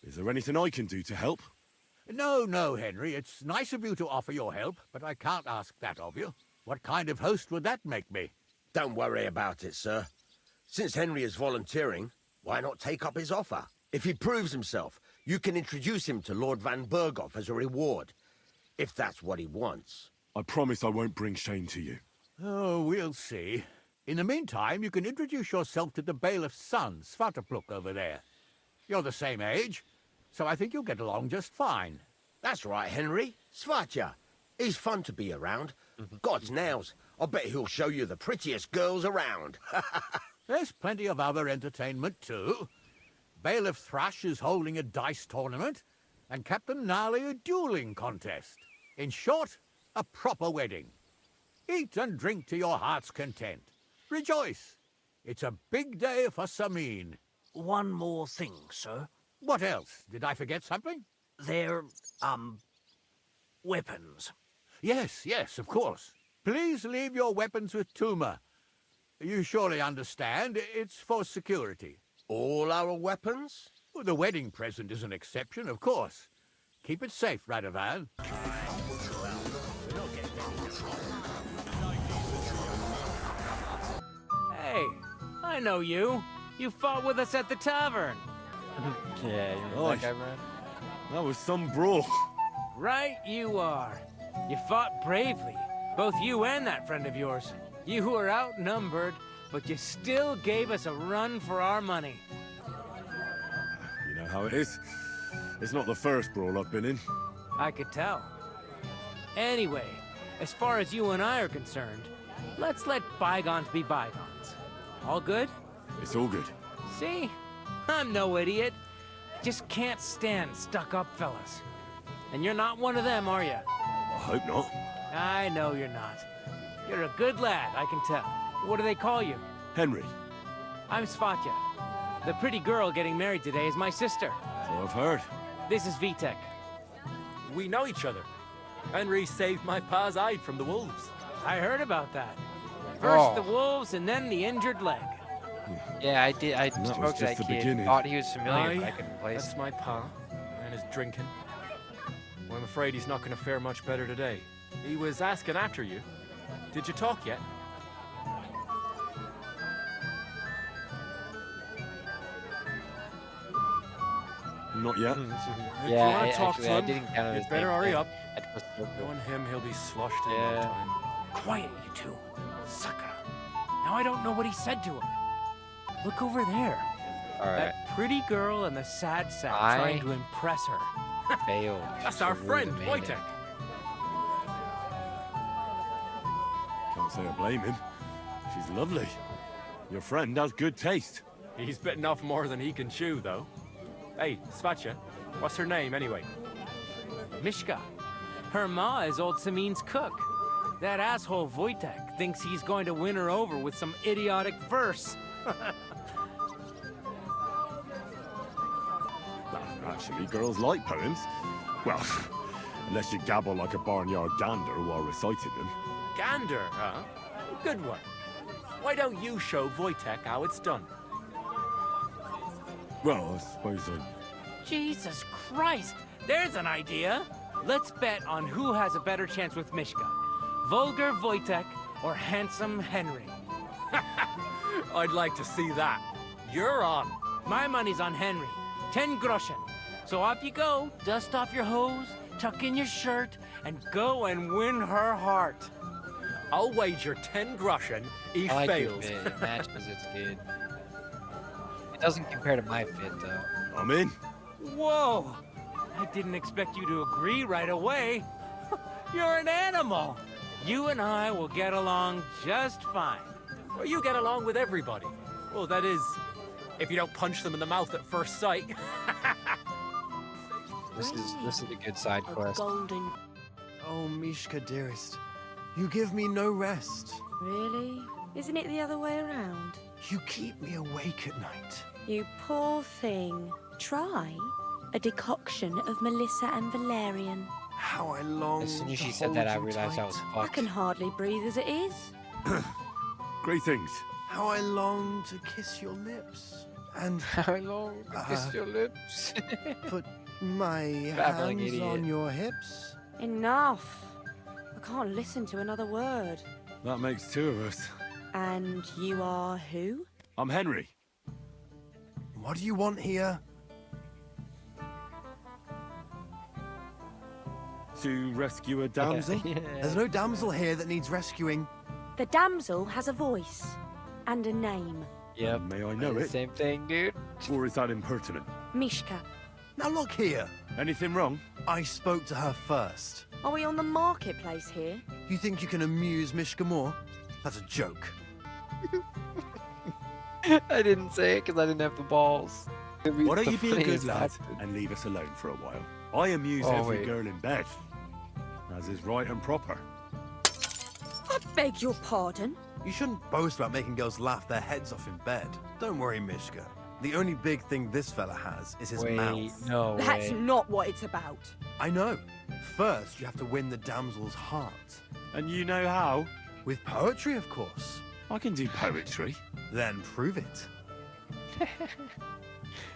Is there anything I can do to help? No, Henry. It's nice of you to offer your help, but I can't ask that of you. What kind of host would that make me? Don't worry about it, sir. Since Henry is volunteering, why not take up his offer? If he proves himself, you can introduce him to Lord Van Berghoff as a reward, if that's what he wants. I promise I won't bring shame to you. Oh, we'll see. In the meantime, you can introduce yourself to the bailiff's son, Svatopluk, over there. You're the same age, so I think you'll get along just fine. That's right, Henry. Svatja. He's fun to be around. God's nails. I bet he'll show you the prettiest girls around. There's plenty of other entertainment, too. Bailiff Thrush is holding a dice tournament, and Captain Gnarly a dueling contest. In short, a proper wedding. Eat and drink to your heart's content. Rejoice. It's a big day for Samin. One more thing, sir. What else? Did I forget something? They're, weapons. Yes, of course. Please leave your weapons with Tuma. You surely understand, it's for security. All our weapons? Well, the wedding present is an exception, of course. Keep it safe, Radovan. Hey, I know you. You fought with us at the tavern. Yeah, you remember that guy, Brian? That was some brawl. Right you are. You fought bravely. Both you and that friend of yours. You were outnumbered, but you still gave us a run for our money. You know how it is. It's not the first brawl I've been in. I could tell. Anyway, as far as you and I are concerned, let's let bygones be bygones. All good? It's all good. See? I'm no idiot. Just can't stand stuck-up fellas. And you're not one of them, are you? I hope not. I know you're not. You're a good lad, I can tell. What do they call you? Henry. I'm Svatja. The pretty girl getting married today is my sister. So I've heard. This is Vitek. We know each other. Henry saved my pa's hide from the wolves. I heard about that. First Oh. the wolves and then the injured leg. Yeah, I did. I That was spoke to just that the kid. beginning. Thought he was familiar, but I Aye, couldn't place. that's my pa, and his drinking. Well, I'm afraid he's not going to fare much better today. He was asking after you. Did you talk yet? Not yet. If you Yeah, want to talk actually, to I him, didn't count it you'd as better same hurry thing. up. I just must have- Knowing him, he'll be sloshed in no Yeah. time. Quiet, you two. Sucker. Now I don't know what he said to her. Look over there. All right. That pretty girl and the sad sack I- trying to impress her. Failed. That's our So friend, rude, Wojtek. Can't say I blame him. She's lovely. Your friend has good taste. He's bitten off more than he can chew, though. Hey, Svatcha, what's her name, anyway? Mishka. Her ma is old Samin's cook. That asshole Wojtek thinks he's going to win her over with some idiotic verse. Actually, girls like poems. Well, unless you gabble like a barnyard gander while reciting them. Gander, huh? Good one. Why don't you show Wojtek how it's done? Well, I suppose I... Jesus Christ, there's an idea. Let's bet on who has a better chance with Mishka. Vulgar Wojtek or handsome Henry. I'd like to see that. You're on. My money's on Henry. 10 groschen. So off you go, dust off your hose, tuck in your shirt, and go and win her heart. I'll wager 10 groschen he I like your fails. fit. It matches. It's good. It doesn't compare to my fit though. I'm in. Whoa! I didn't expect you to agree right away. You're an animal. You and I will get along just fine. Well, you get along with everybody. Well, that is, if you don't punch them in the mouth at first sight. This is a good side quest. Golden. Oh, Mishka, dearest. You give me no rest. Really? Isn't it the other way around? You keep me awake at night. You poor thing. Try a decoction of Melissa and Valerian. How I long As soon as to she said hold that, I you realized I tight. was I fucked. can hardly breathe as it is. Greetings. How I long to kiss your lips. And How long to kiss your lips? put my Babbling hands idiot. on your hips. Enough. I can't listen to another word. That makes two of us. And you are who? I'm Henry. What do you want here? To rescue a damsel? There's no damsel here that needs rescuing. The damsel has a voice and a name. Yep. May I know it? Same thing, dude. Or is that impertinent? Mishka. Now look here. Anything wrong? I spoke to her first. Are we on the marketplace here? You think you can amuse Mishka more? That's a joke. I didn't say it because I didn't have the balls. Why don't The you be a good funniest lad happened. and leave us alone for a while? I amuse Oh, every wait. girl in bed, as is right and proper. I beg your pardon? You shouldn't boast about making girls laugh their heads off in bed. Don't worry, Mishka. The only big thing this fella has is his Wait, mouth. no That's way. not what it's about. I know. First, you have to win the damsel's heart. And you know how? With poetry, of course. I can do poetry. Then prove it.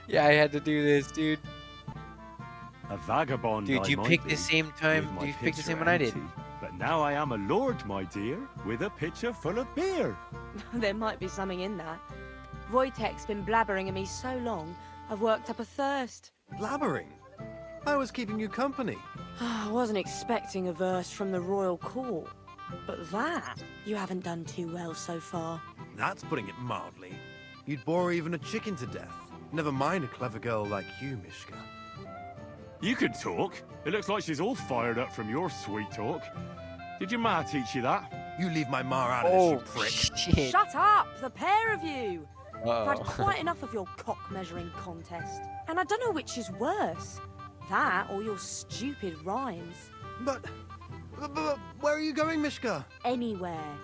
Yeah, I had to do this, dude. A vagabond. Dude, I you might picked the be, same with time. my You picked the same pitcher one I did. empty. But now I am a lord, my dear, with a pitcher full of beer. There might be something in that. Wojtek's been blabbering at me so long, I've worked up a thirst. Blabbering? I was keeping you company. I wasn't expecting a verse from the royal court. But that, you haven't done too well so far. That's putting it mildly. You'd bore even a chicken to death. Never mind a clever girl like you, Mishka. You can talk. It looks like she's all fired up from your sweet talk. Did your ma teach you that? You leave my ma out of Oh, this, you prick. shit. Shut up, the pair of you! I've had Uh-oh. quite enough of your cock-measuring contest. And I don't know which is worse. That or your stupid rhymes. But where are you going, Mishka? Anywhere.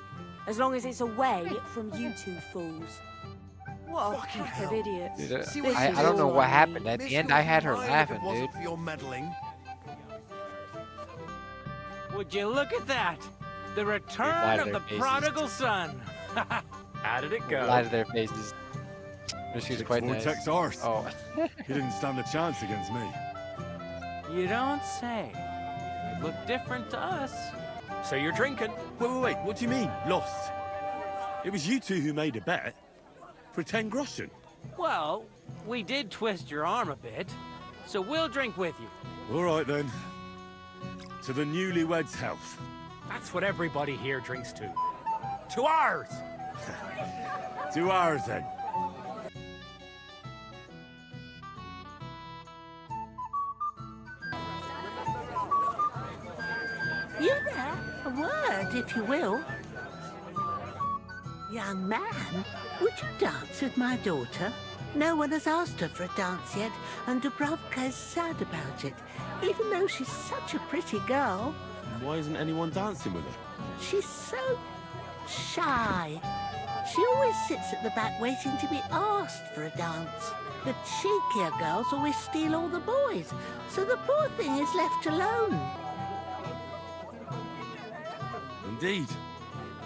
As long as it's away from you two fools. What a Fucking pack of hell. idiots. Dude, See I, what I you don't do, know what I happened. mean. At the Mishka end, I would had her lie if laughing, it wasn't dude. for your meddling. Would you look at that? The lied return to of their the faces. prodigal son. How did it go? Lie to their faces. She was quite nice. Vortex arse. Oh. He didn't stand a chance against me. You don't say. It looked different to us. So you're drinking? Wait. What do you mean, lost? It was you two who made a bet. For 10 groschen. Well, we did twist your arm a bit. so we'll drink with you. All right, then. To the newlyweds' health. That's what everybody here drinks to. To ours! To ours, then. You there? A word, if you will. Young man, would you dance with my daughter? No one has asked her for a dance yet, and Dubravka is sad about it, even though she's such a pretty girl. Why isn't anyone dancing with her? She's so shy. She always sits at the back waiting to be asked for a dance. The cheekier girls always steal all the boys, so the poor thing is left alone. Indeed.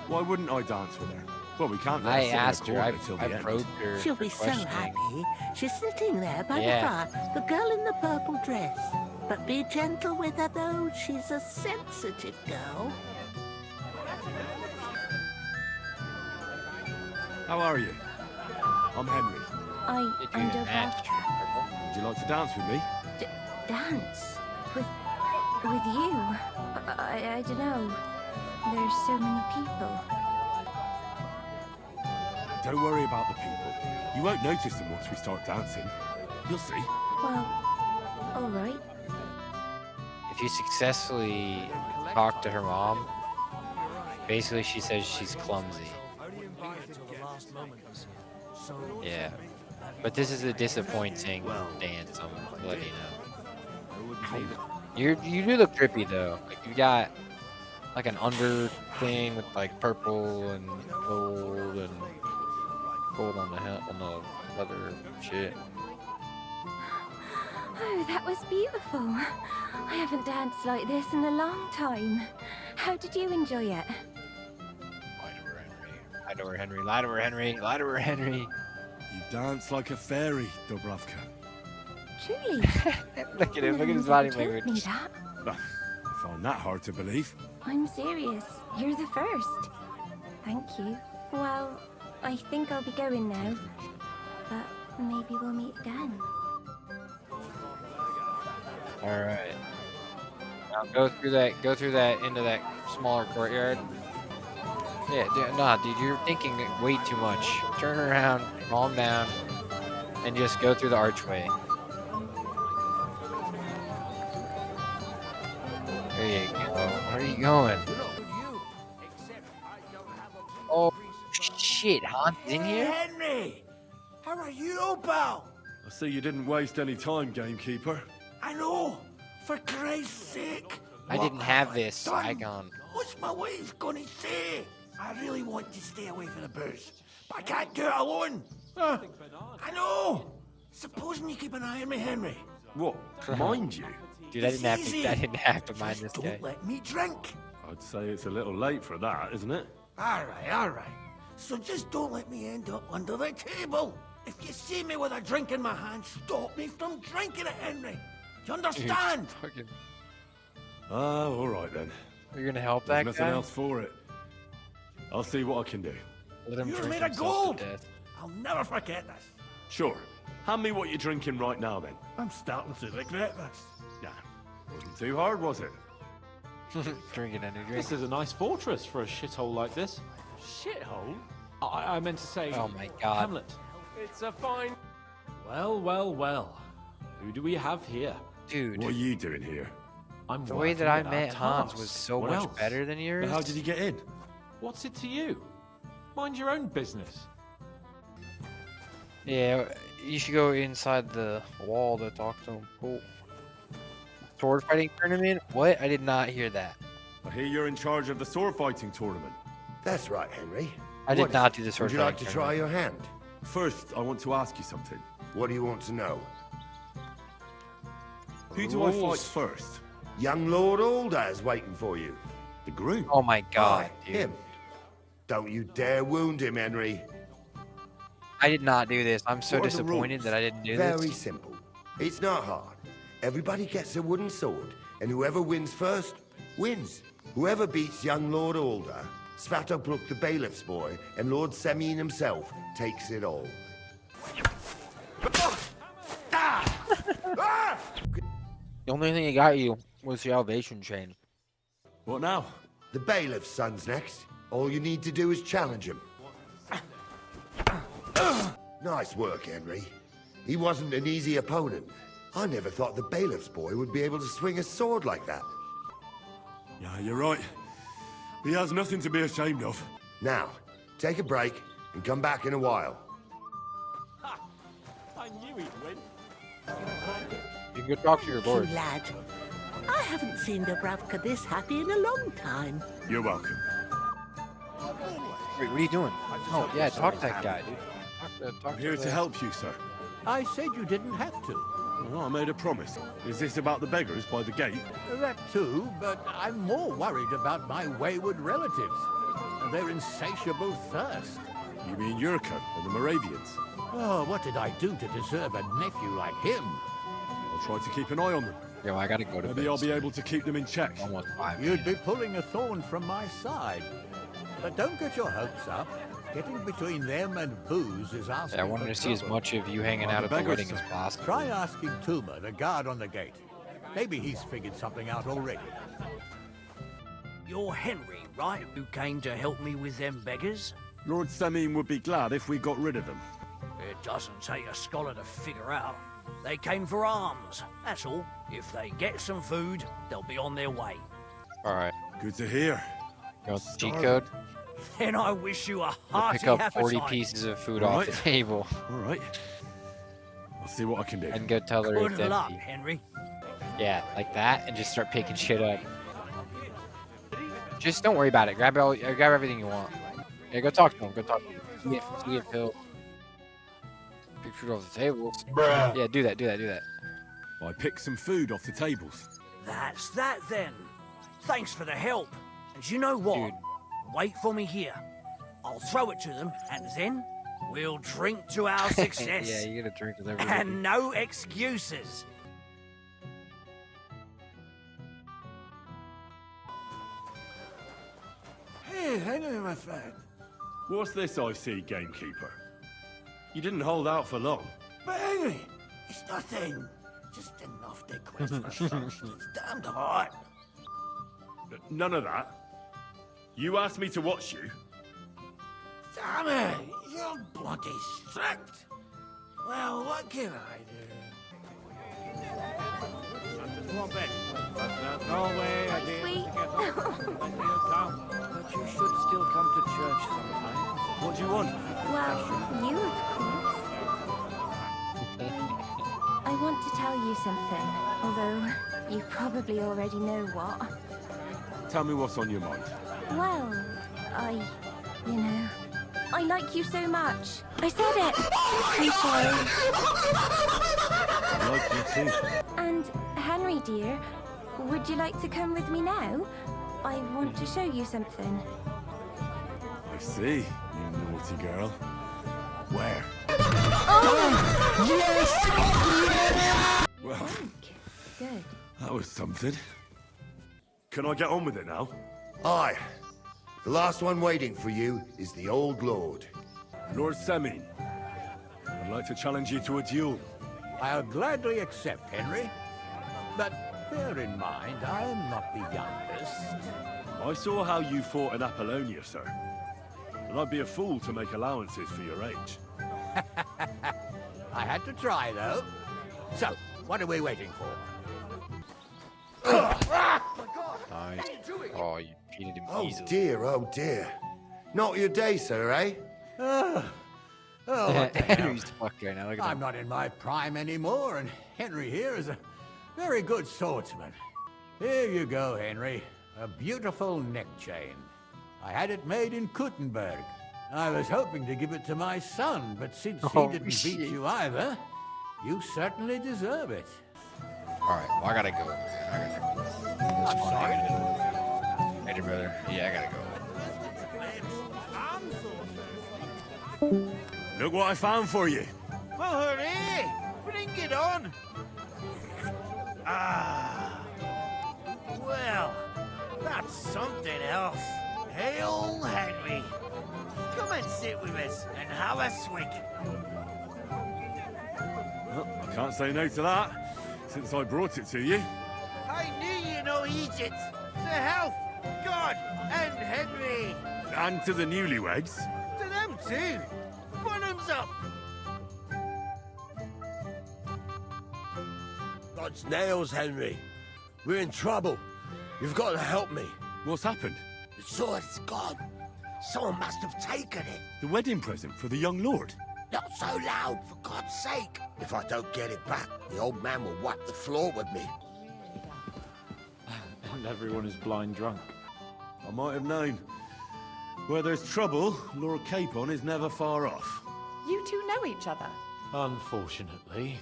Why wouldn't I dance with her? Well, we can't let I her sit in a asked her. corner till the I end. probed her. She'll for be so questioning. happy. She's sitting there by Yeah. the fire, the girl in the purple dress. But be gentle with her, though. She's a sensitive girl. How are you? I'm Henry. I'm Dubravka. Would you like to dance with me? Dance? With you? I don't know. There's so many people. Don't worry about the people. You won't notice them once we start dancing. You'll see. Well, all right. If you successfully talk to her mom, basically she says she's clumsy. Yeah. But this is a disappointing dance, I'm letting you know. You do look drippy though. Like you got like an under thing with like purple and gold on the leather shit. Oh, that was beautiful. I haven't danced like this in a long time. How did you enjoy it? Lie to her, Henry. Lie to her, Henry. Lie to her, Henry. You dance like a fairy, Dubravka. Truly? Look at him. Look at his No one body told me language. that. I find that hard to believe. I'm serious. You're the first. Thank you. Well, I think I'll be going now. But maybe we'll meet again. All right. Now go through that into that smaller courtyard. Yeah, dude, you're thinking way too much. Turn around, calm down, and just go through the archway. There you go. Where are you going? Oh, shit, Hans is in here? Henry! How are you, pal? I see you didn't waste any time, gamekeeper. I know! For Christ's sake! I didn't have this icon. What's my wife gonna say? I really want to stay away from the booze, but I can't do it alone. I know! Supposing you keep an eye on me, Henry. What? Mind you? Dude, I didn't have to mind this guy. Don't let me drink. I'd say it's a little late for that, isn't it? All right. So just don't let me end up under the table. If you see me with a drink in my hand, stop me from drinking it, Henry. Do you understand? Oh, all right then. You're gonna help There's that nothing guy? else for it. I'll see what I can do. Let him You're drink made of himself to gold. death. I'll never forget this. Sure. Hand me what you're drinking right now, then. I'm starting to regret this. Yeah. Wasn't too hard, was it? Drinking a new drink. This is a nice fortress for a shithole like this. Shithole? I meant to say. Oh my God. Hamlet. It's a fine... Well. Who do we have here? Dude. What are you doing here? I'm The way that I working at our met Hans task. was so What much else? better than yours. But how did you get in? What's it to you? Mind your own business. Yeah, you should go inside the wall to talk to him. Cool. Sword fighting tournament? What? I did not hear that. I hear you're in charge of the sword fighting tournament. That's right, Henry. I did What not is do it? the sword Would you like fighting to try your hand? First, I want to ask you something. What do you want to know? Who do I fight first? Young Lord Alder is waiting for you. The groom? Oh my God, Aye, dude. him. Don't you dare wound him, Henry. I did not do this. I'm so What are the disappointed rules? that I didn't do Very this. simple. It's not hard. Everybody gets a wooden sword, and whoever wins first, wins. Whoever beats young Lord Alder, Svatobrook the bailiff's boy, and Lord Semyon himself takes it all. The only thing he got you was the elevation chain. What now? The bailiff's son's next. All you need to do is challenge him. Nice work, Henry. He wasn't an easy opponent. I never thought the bailiff's boy would be able to swing a sword like that. Yeah, you're right. He has nothing to be ashamed of. Now, take a break and come back in a while. I knew he'd win. You can go talk to your lord. You lad. I haven't seen Dubravka this happy in a long time. You're welcome. Wait, what are you doing? Oh, yeah, talk to that guy, dude. I'm here to help you, sir. I said you didn't have to. Well, I made a promise. Is this about the beggars by the gate? That too, but I'm more worried about my wayward relatives and their insatiable thirst. You mean Yurko and the Moravians? Oh, what did I do to deserve a nephew like him? I'll try to keep an eye on them. Yo, I gotta go to bed. Maybe I'll be able to keep them in check. Almost 5. You'd be pulling a thorn from my side. But don't get your hopes up. Getting between them and booze is asking. Yeah, I wanted to see as much of you hanging out at the wedding as possible. Try asking Tuma, the guard on the gate. Maybe he's figured something out already. You're Henry, right? Who came to help me with them beggars? Lord Semin would be glad if we got rid of them. It doesn't take a scholar to figure out. They came for alms, that's all. If they get some food, they'll be on their way. Alright. Good to hear. You want the cheat code? Then I wish you a You'll hearty pick up 40 appetite. pieces of food off the table. Alright. I'll see what I can do. And go tell her it's Good luck, empty. Henry. Yeah, like that, and just start picking shit up. Just don't worry about it. Grab everything you want. Yeah, go talk to him. Go talk to him. See if he'll pick food off the tables. Bruh. Yeah, do that. I picked some food off the tables. That's that then. Thanks for the help. And you know what? Dude. Wait for me here. I'll throw it to them, and then we'll drink to our success. Yeah, you gotta drink with everybody. And no excuses. Hey, hang on, my friend. What's this I see, gamekeeper? You didn't hold out for long. But Henry, it's nothing. Just enough to quench my thirst. It's damned hot. None of that. You asked me to watch you. Damn it, you're bloody strict. Well, what can I do? Come on, Ben. No way, I did. Sweet. But you should still come to church sometimes. What do you want? Well, you, of course. I want to tell you something, although you probably already know what. Tell me what's on your mind. Well, I like you so much. I said it. I'm sorry. I like you too. And Henry, dear, would you like to come with me now? I want to show you something. I see, you naughty girl. Where? Oh! Yes! Well, Good. that was something. Can I get on with it now? Aye. The last one waiting for you is the Old Lord. Lord Semin, I'd like to challenge you to a duel. I'll gladly accept, Henry. But bear in mind, I am not the youngest. I saw how you fought in Apollonia, sir. And I'd be a fool to make allowances for your age. I had to try, though. So, what are we waiting for? Nice. Oh, you cheated him Oh easily. dear, oh dear. Not your day, sir, eh? Oh, what the hell? Henry's fucked right now. Look at I'm him. not in my prime anymore, and Henry here is a very good swordsman. Here you go, Henry. A beautiful neck chain. I had it made in Kuttenberg. I was hoping to give it to my son, but since he didn't beat you either, you certainly deserve it. Alright, well, I gotta go. I'm sorry. Later, brother. Yeah, I gotta go. Look what I found for you. Well, hooray! Bring it on! Ah. Well, that's something else. Hail, Henry. Come and sit with us and have a swig. Well, I can't say no to that. since I brought it to you. I knew you know Egypt. To health, God, and Henry. And to the newlyweds. To them too. Bottoms up. God's nails, Henry. We're in trouble. You've got to help me. What's happened? The sword's gone. Someone must have taken it. The wedding present for the young lord? Not so loud, for God's sake. If I don't get it back, the old man will wipe the floor with me. And everyone is blind drunk. I might have known. Where there's trouble, Lord Capon is never far off. You two know each other? Unfortunately.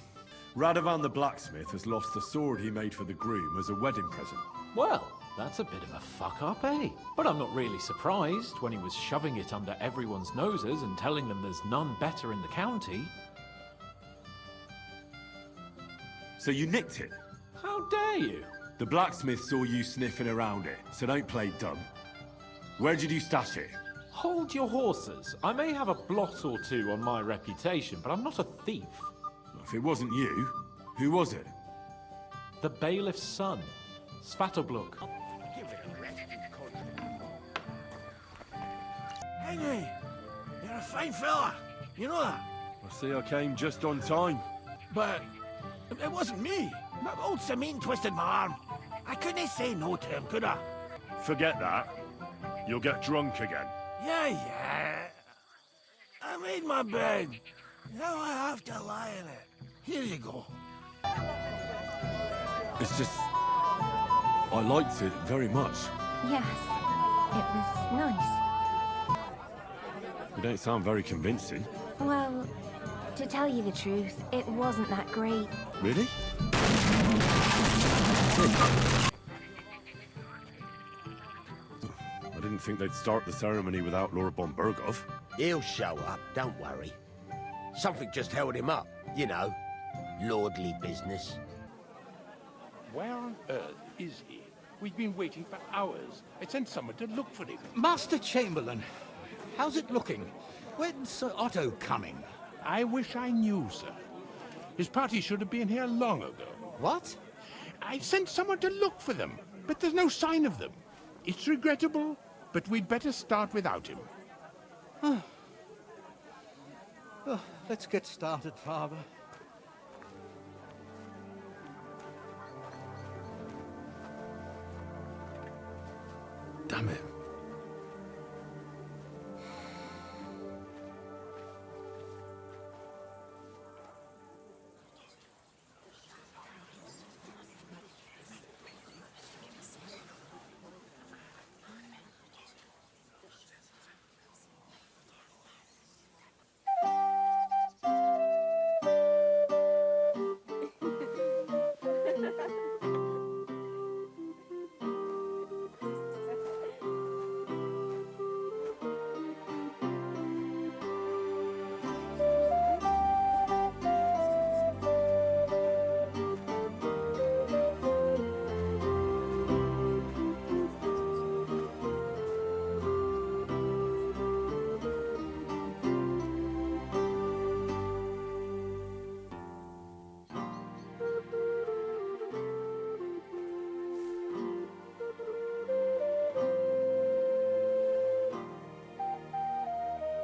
Radovan the blacksmith has lost the sword he made for the groom as a wedding present. Well, that's a bit of a fuck-up, eh? But I'm not really surprised when he was shoving it under everyone's noses and telling them there's none better in the county. So you nicked it? How dare you? The blacksmith saw you sniffing around it, so don't play dumb. Where did you stash it? Hold your horses. I may have a blot or two on my reputation, but I'm not a thief. If it wasn't you, who was it? The bailiff's son, Svatobluk. Henry, you're a fine fella. You know that? I see I came just on time. But it wasn't me. Old Samin twisted my arm. I couldn't say no to him, could I? Forget that. You'll get drunk again. Yeah. I made my bed. Now I have to lie in it. Here you go. It's just... I liked it very much. Yes, it was nice. You don't sound very convincing. Well, to tell you the truth, it wasn't that great. Really? I didn't think they'd start the ceremony without Lord Bombergov. He'll show up, don't worry. Something just held him up, you know. Lordly business. Where on earth is he? We've been waiting for hours. I sent someone to look for him. Master Chamberlain, how's it looking? When's Sir Otto coming? I wish I knew, sir. His party should have been here long ago. What? I sent someone to look for them, but there's no sign of them. It's regrettable, but we'd better start without him. Let's get started, Father. Damn it.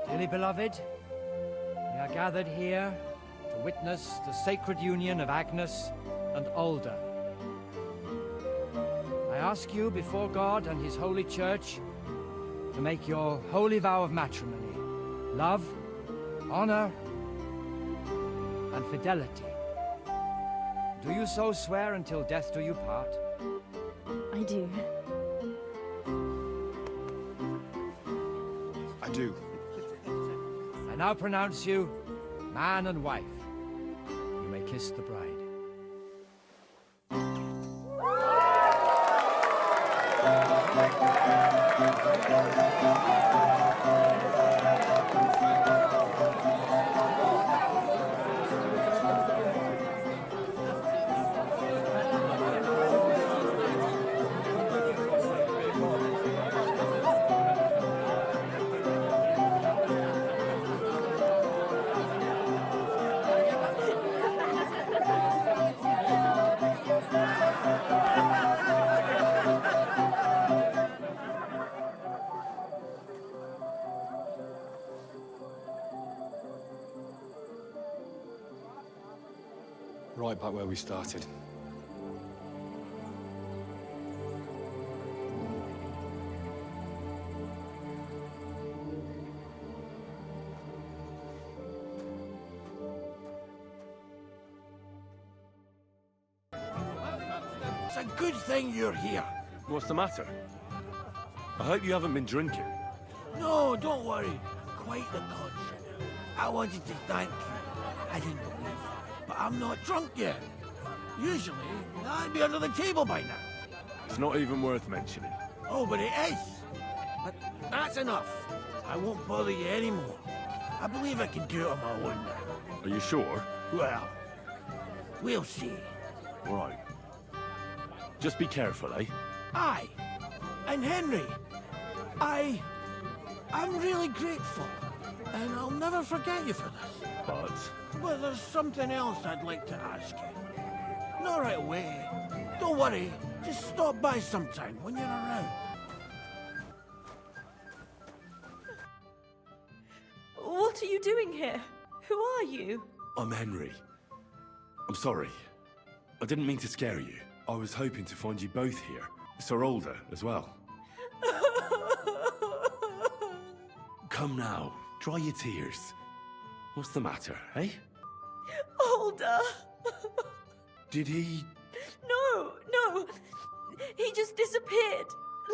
Dearly beloved, we are gathered here to witness the sacred union of Agnes and Alda. I ask you before God and His holy church to make your holy vow of matrimony, love, honor, and fidelity. Do you so swear until death do you part? I do. I do. I now pronounce you man and wife. You may kiss the bride. right back where we started. It's a good thing you're here. What's the matter? I hope you haven't been drinking. No, don't worry. Quite the contrary. I wanted to thank you. I didn't believe you, but I'm not drunk yet. Usually, I'd be under the table by now. It's not even worth mentioning. Oh, but it is. But that's enough. I won't bother you anymore. I believe I can do it on my own now. Are you sure? Well, we'll see. Right. Just be careful, eh? Aye. And Henry, I'm really grateful. And I'll never forget you for this. But there's something else I'd like to ask you. Not right away. Don't worry. Just stop by sometime when you're around. What are you doing here? Who are you? I'm Henry. I'm sorry. I didn't mean to scare you. I was hoping to find you both here. Sir Older as well. Come now. Dry your tears. What's the matter, eh? Older. Did he... No. He just disappeared.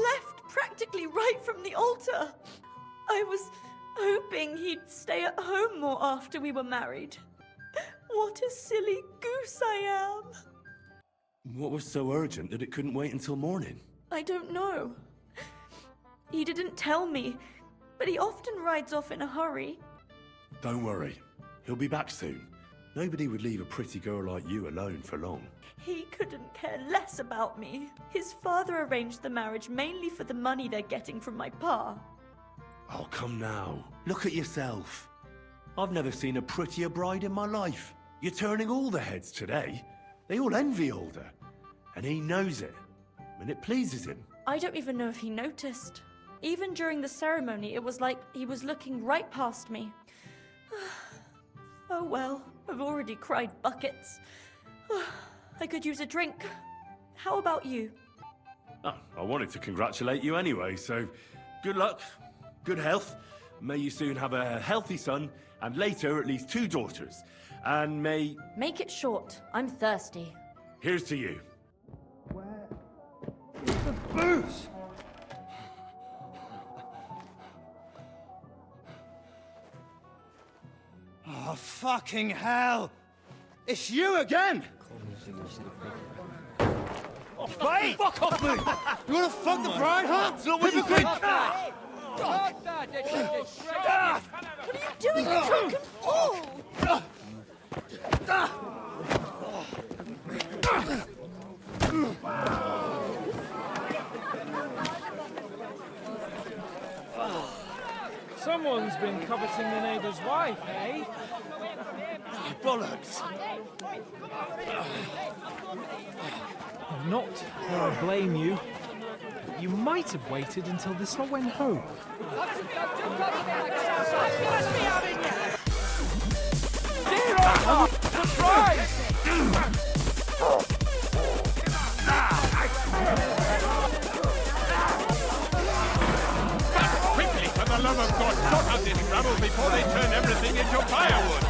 Left practically right from the altar. I was hoping he'd stay at home more after we were married. What a silly goose I am. What was so urgent that it couldn't wait until morning? I don't know. He didn't tell me, but he often rides off in a hurry. Don't worry. He'll be back soon. Nobody would leave a pretty girl like you alone for long. He couldn't care less about me. His father arranged the marriage mainly for the money they're getting from my pa. Oh, come now. Look at yourself. I've never seen a prettier bride in my life. You're turning all the heads today. They all envy Older. And he knows it. And it pleases him. I don't even know if he noticed. Even during the ceremony, it was like he was looking right past me. Oh well, I've already cried buckets. I could use a drink. How about you? Oh, I wanted to congratulate you anyway, so good luck, good health. May you soon have a healthy son, and later at least 2 daughters. And may... Make it short. I'm thirsty. Here's to you. The booze! Oh, fucking hell! It's you again! Oh, fight! Fuck off, mate! You wanna fuck the bride, huh? Hypocrite! What are you doing, you drunken fool? Someone's been coveting the neighbor's wife, eh? Bollocks! Not that I blame you. You might have waited until this all went home. Surprise! Quickly, for the love of God, sort out this rabble before they turn everything into firewood!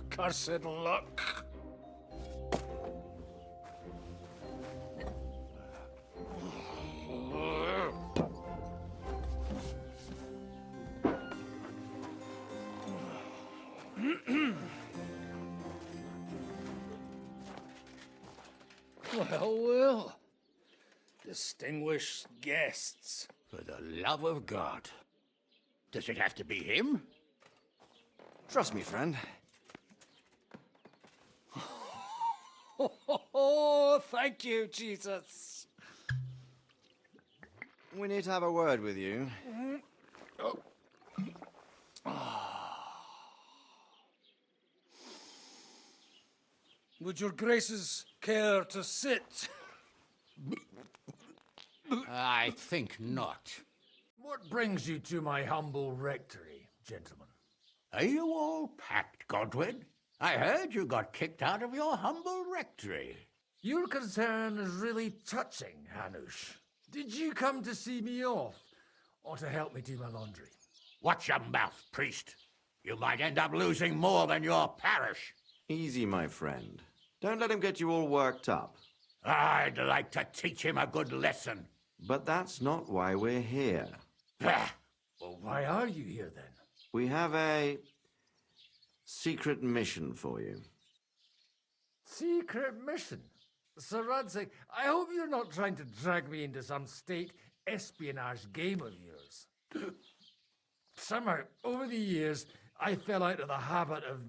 Cursed luck. Well, well. Distinguished guests. For the love of God. Does it have to be him? Trust me, friend. Oh, thank you, Jesus. We need to have a word with you. Would your graces care to sit? I think not. What brings you to my humble rectory, gentlemen? Are you all packed, Godwin? I heard you got kicked out of your humble rectory. Your concern is really touching, Hanush. Did you come to see me off, or to help me do my laundry? Watch your mouth, priest. You might end up losing more than your parish. Easy, my friend. Don't let him get you all worked up. I'd like to teach him a good lesson. But that's not why we're here. Well, why are you here, then? We have a secret mission for you. Secret mission? Sir Radzig, I hope you're not trying to drag me into some state espionage game of yours. Somehow, over the years, I fell out of the habit of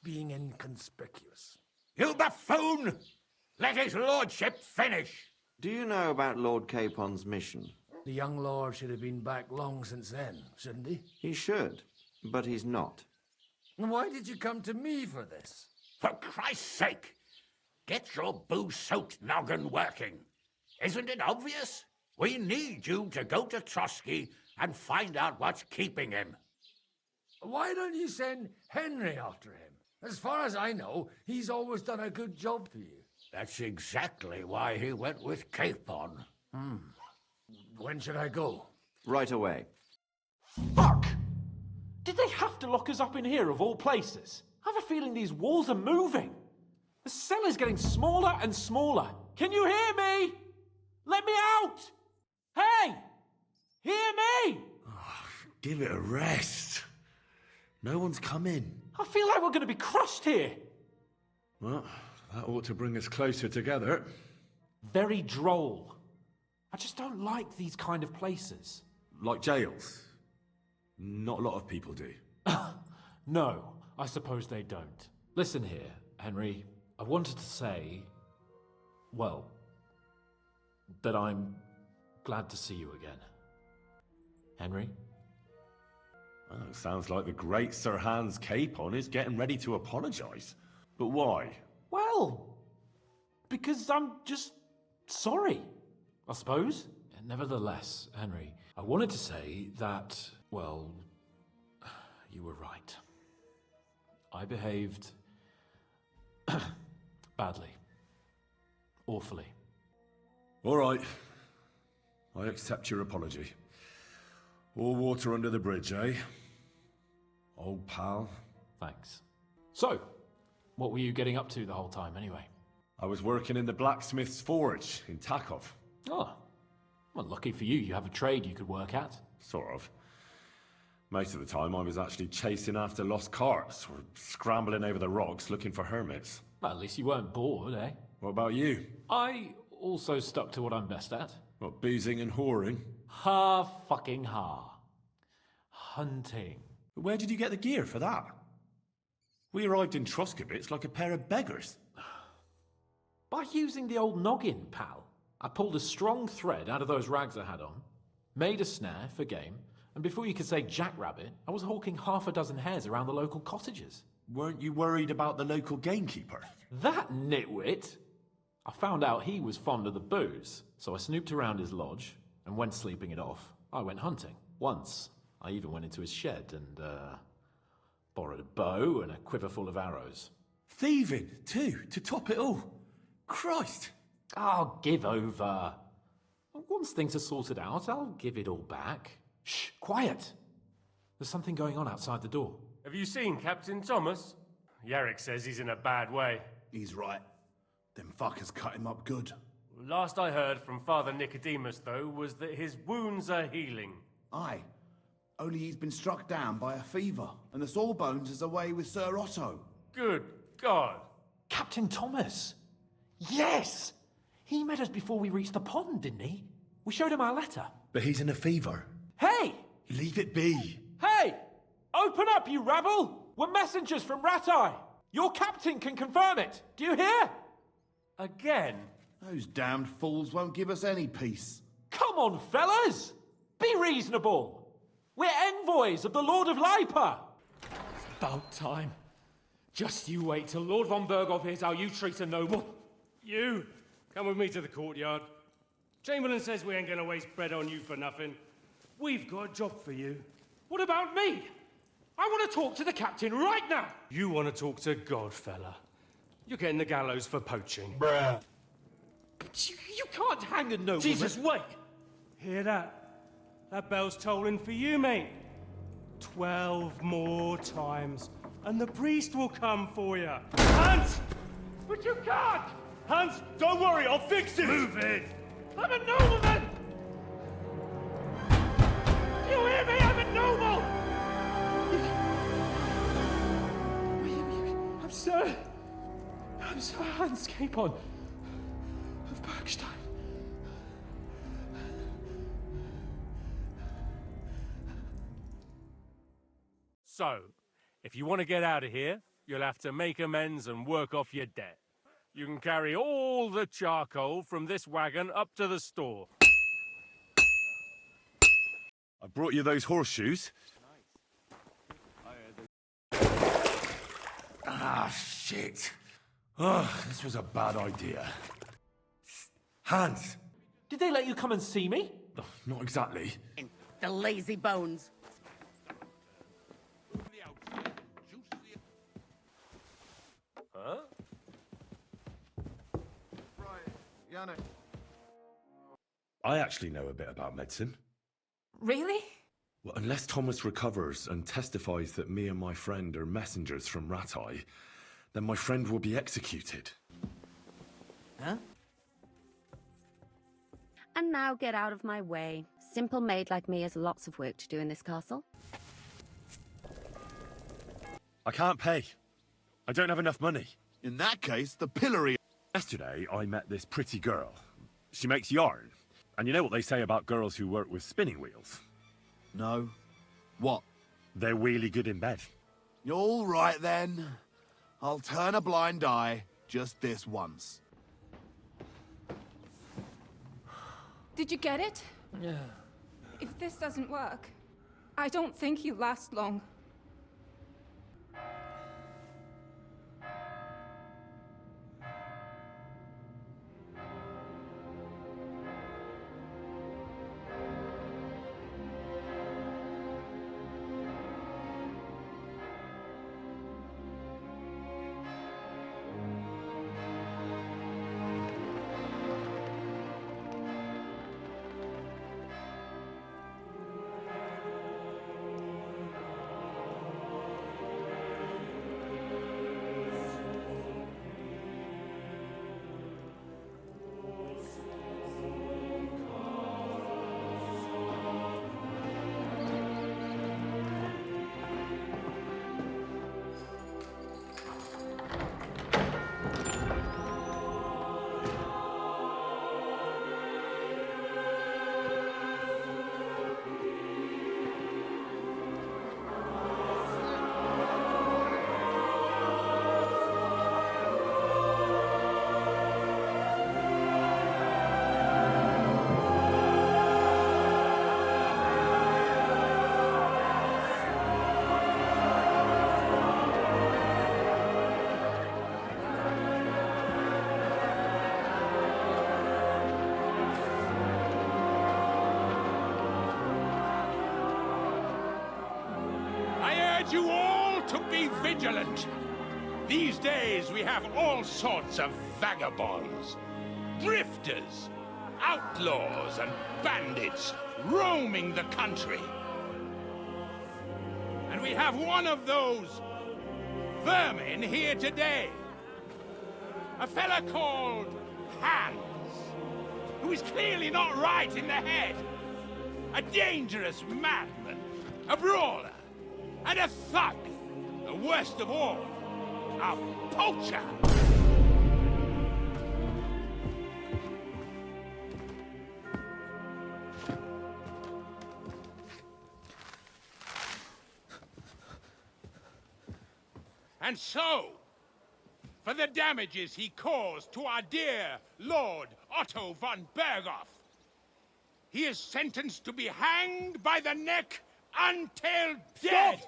being inconspicuous. You buffoon! Let his lordship finish! Do you know about Lord Capon's mission? The young lord should have been back long since then, shouldn't he? He should, but he's not. And why did you come to me for this? For Christ's sake! Get your booze-soaked noggin working. Isn't it obvious? We need you to go to Trotsky and find out what's keeping him. Why don't you send Henry after him? As far as I know, he's always done a good job for you. That's exactly why he went with Capon. When should I go? Right away. Fuck! Did they have to lock us up in here, of all places? I have a feeling these walls are moving. The cell is getting smaller and smaller. Can you hear me? Let me out! Hey! Hear me! Give it a rest. No one's come in. I feel like we're going to be crushed here. Well, that ought to bring us closer together. Very droll. I just don't like these kind of places. Like jails. Not a lot of people do. No, I suppose they don't. Listen here, Henry. I wanted to say, well, that I'm glad to see you again. Henry? Oh, sounds like the great Sir Hans Capon is getting ready to apologise. But why? Well, because I'm just sorry, I suppose. And nevertheless, Henry, I wanted to say that, well, you were right. I behaved badly. Awfully. All right. I accept your apology. All water under the bridge, eh? Old pal. Thanks. So, what were you getting up to the whole time, anyway? I was working in the blacksmith's forge in Takov. Oh. Well, lucky for you, you have a trade you could work at. Sort of. Most of the time I was actually chasing after lost carts or scrambling over the rocks looking for hermits. Well, at least you weren't bored, eh? What about you? I also stuck to what I'm best at. What, boozing and whoring? Fucking hunting. Where did you get the gear for that? We arrived in Troskowitz like a pair of beggars. By using the old noggin, pal. I pulled a strong thread out of those rags I had on, made a snare for game, and before you could say jackrabbit, I was hawking half a dozen hares around the local cottages. Weren't you worried about the local gamekeeper? That nitwit! I found out he was fond of the booze, so I snooped around his lodge, and when sleeping it off, I went hunting. Once, I even went into his shed and, borrowed a bow and a quiver full of arrows. Thieving, too, to top it all. Christ! Oh, give over. Once things are sorted out, I'll give it all back. Shh, quiet! There's something going on outside the door. Have you seen Captain Thomas? Yarrick says he's in a bad way. He's right. Them fuckers cut him up good. Last I heard from Father Nicodemus, though, was that his wounds are healing. Aye. Only he's been struck down by a fever, and the Sawbones is away with Sir Otto. Good God. Captain Thomas! Yes! He met us before we reached the pond, didn't he? We showed him our letter. But he's in a fever. Hey! Leave it be. Hey! Open up, you rabble! We're messengers from Ratai. Your captain can confirm it. Do you hear? Again? Those damned fools won't give us any peace. Come on, fellas! Be reasonable. We're envoys of the Lord of Lipa. About time. Just you wait till Lord von Berghoff hears how you treat a noble. You, come with me to the courtyard. Chamberlain says we ain't gonna waste bread on you for nothing. We've got a job for you. What about me? I want to talk to the captain right now. You want to talk to God, fella. You're getting the gallows for poaching. Bruh. You can't hang a nobleman. Jesus, wait! Hear that? That bell's tolling for you, mate. 12 more times, and the priest will come for you. Hans! But you can't! Hans, don't worry, I'll fix it! Move it! I'm a nobleman! Do you hear me? I'm a noble! I'm Sir Hans Capon of Bergstein. So, if you want to get out of here, you'll have to make amends and work off your debt. You can carry all the charcoal from this wagon up to the store. I brought you those horseshoes. Ah, shit. Ugh, this was a bad idea. Hans! Did they let you come and see me? Oh, not exactly. The lazy bones. Huh? Right, Yannick. I actually know a bit about medicine. Really? Well, unless Thomas recovers and testifies that me and my friend are messengers from Ratai, then my friend will be executed. Huh? And now get out of my way. Simple maid like me has lots of work to do in this castle. I can't pay. I don't have enough money. In that case, the pillory... Yesterday, I met this pretty girl. She makes yarn. And you know what they say about girls who work with spinning wheels? No. What? They're really good in bed. All right, then. I'll turn a blind eye just this once. Did you get it? Yeah. If this doesn't work, I don't think he'll last long. You all to be vigilant. These days we have all sorts of vagabonds, drifters, outlaws and bandits roaming the country. And we have one of those vermin here today. A fella called Hans, who is clearly not right in the head. A dangerous madman, a brawler, and a thug, the worst of all, a poacher. And so, for the damages he caused to our dear Lord Otto von Berghoff, he is sentenced to be hanged by the neck until dead!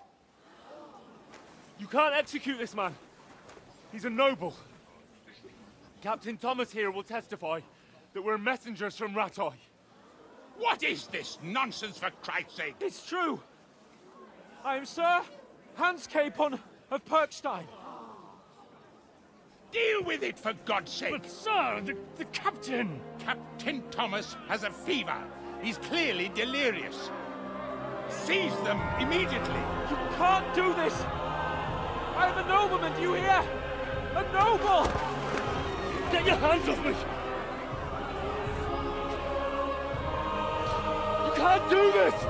You can't execute this man. He's a noble. Captain Thomas here will testify that we're messengers from Ratay. What is this nonsense, for Christ's sake? It's true. I am Sir Hans Capon of Perkstein. Deal with it, for God's sake! But, sir, the captain! Captain Thomas has a fever. He's clearly delirious. Seize them immediately. You can't do this! I am a nobleman, do you hear? A noble! Get your hands off me! You can't do this!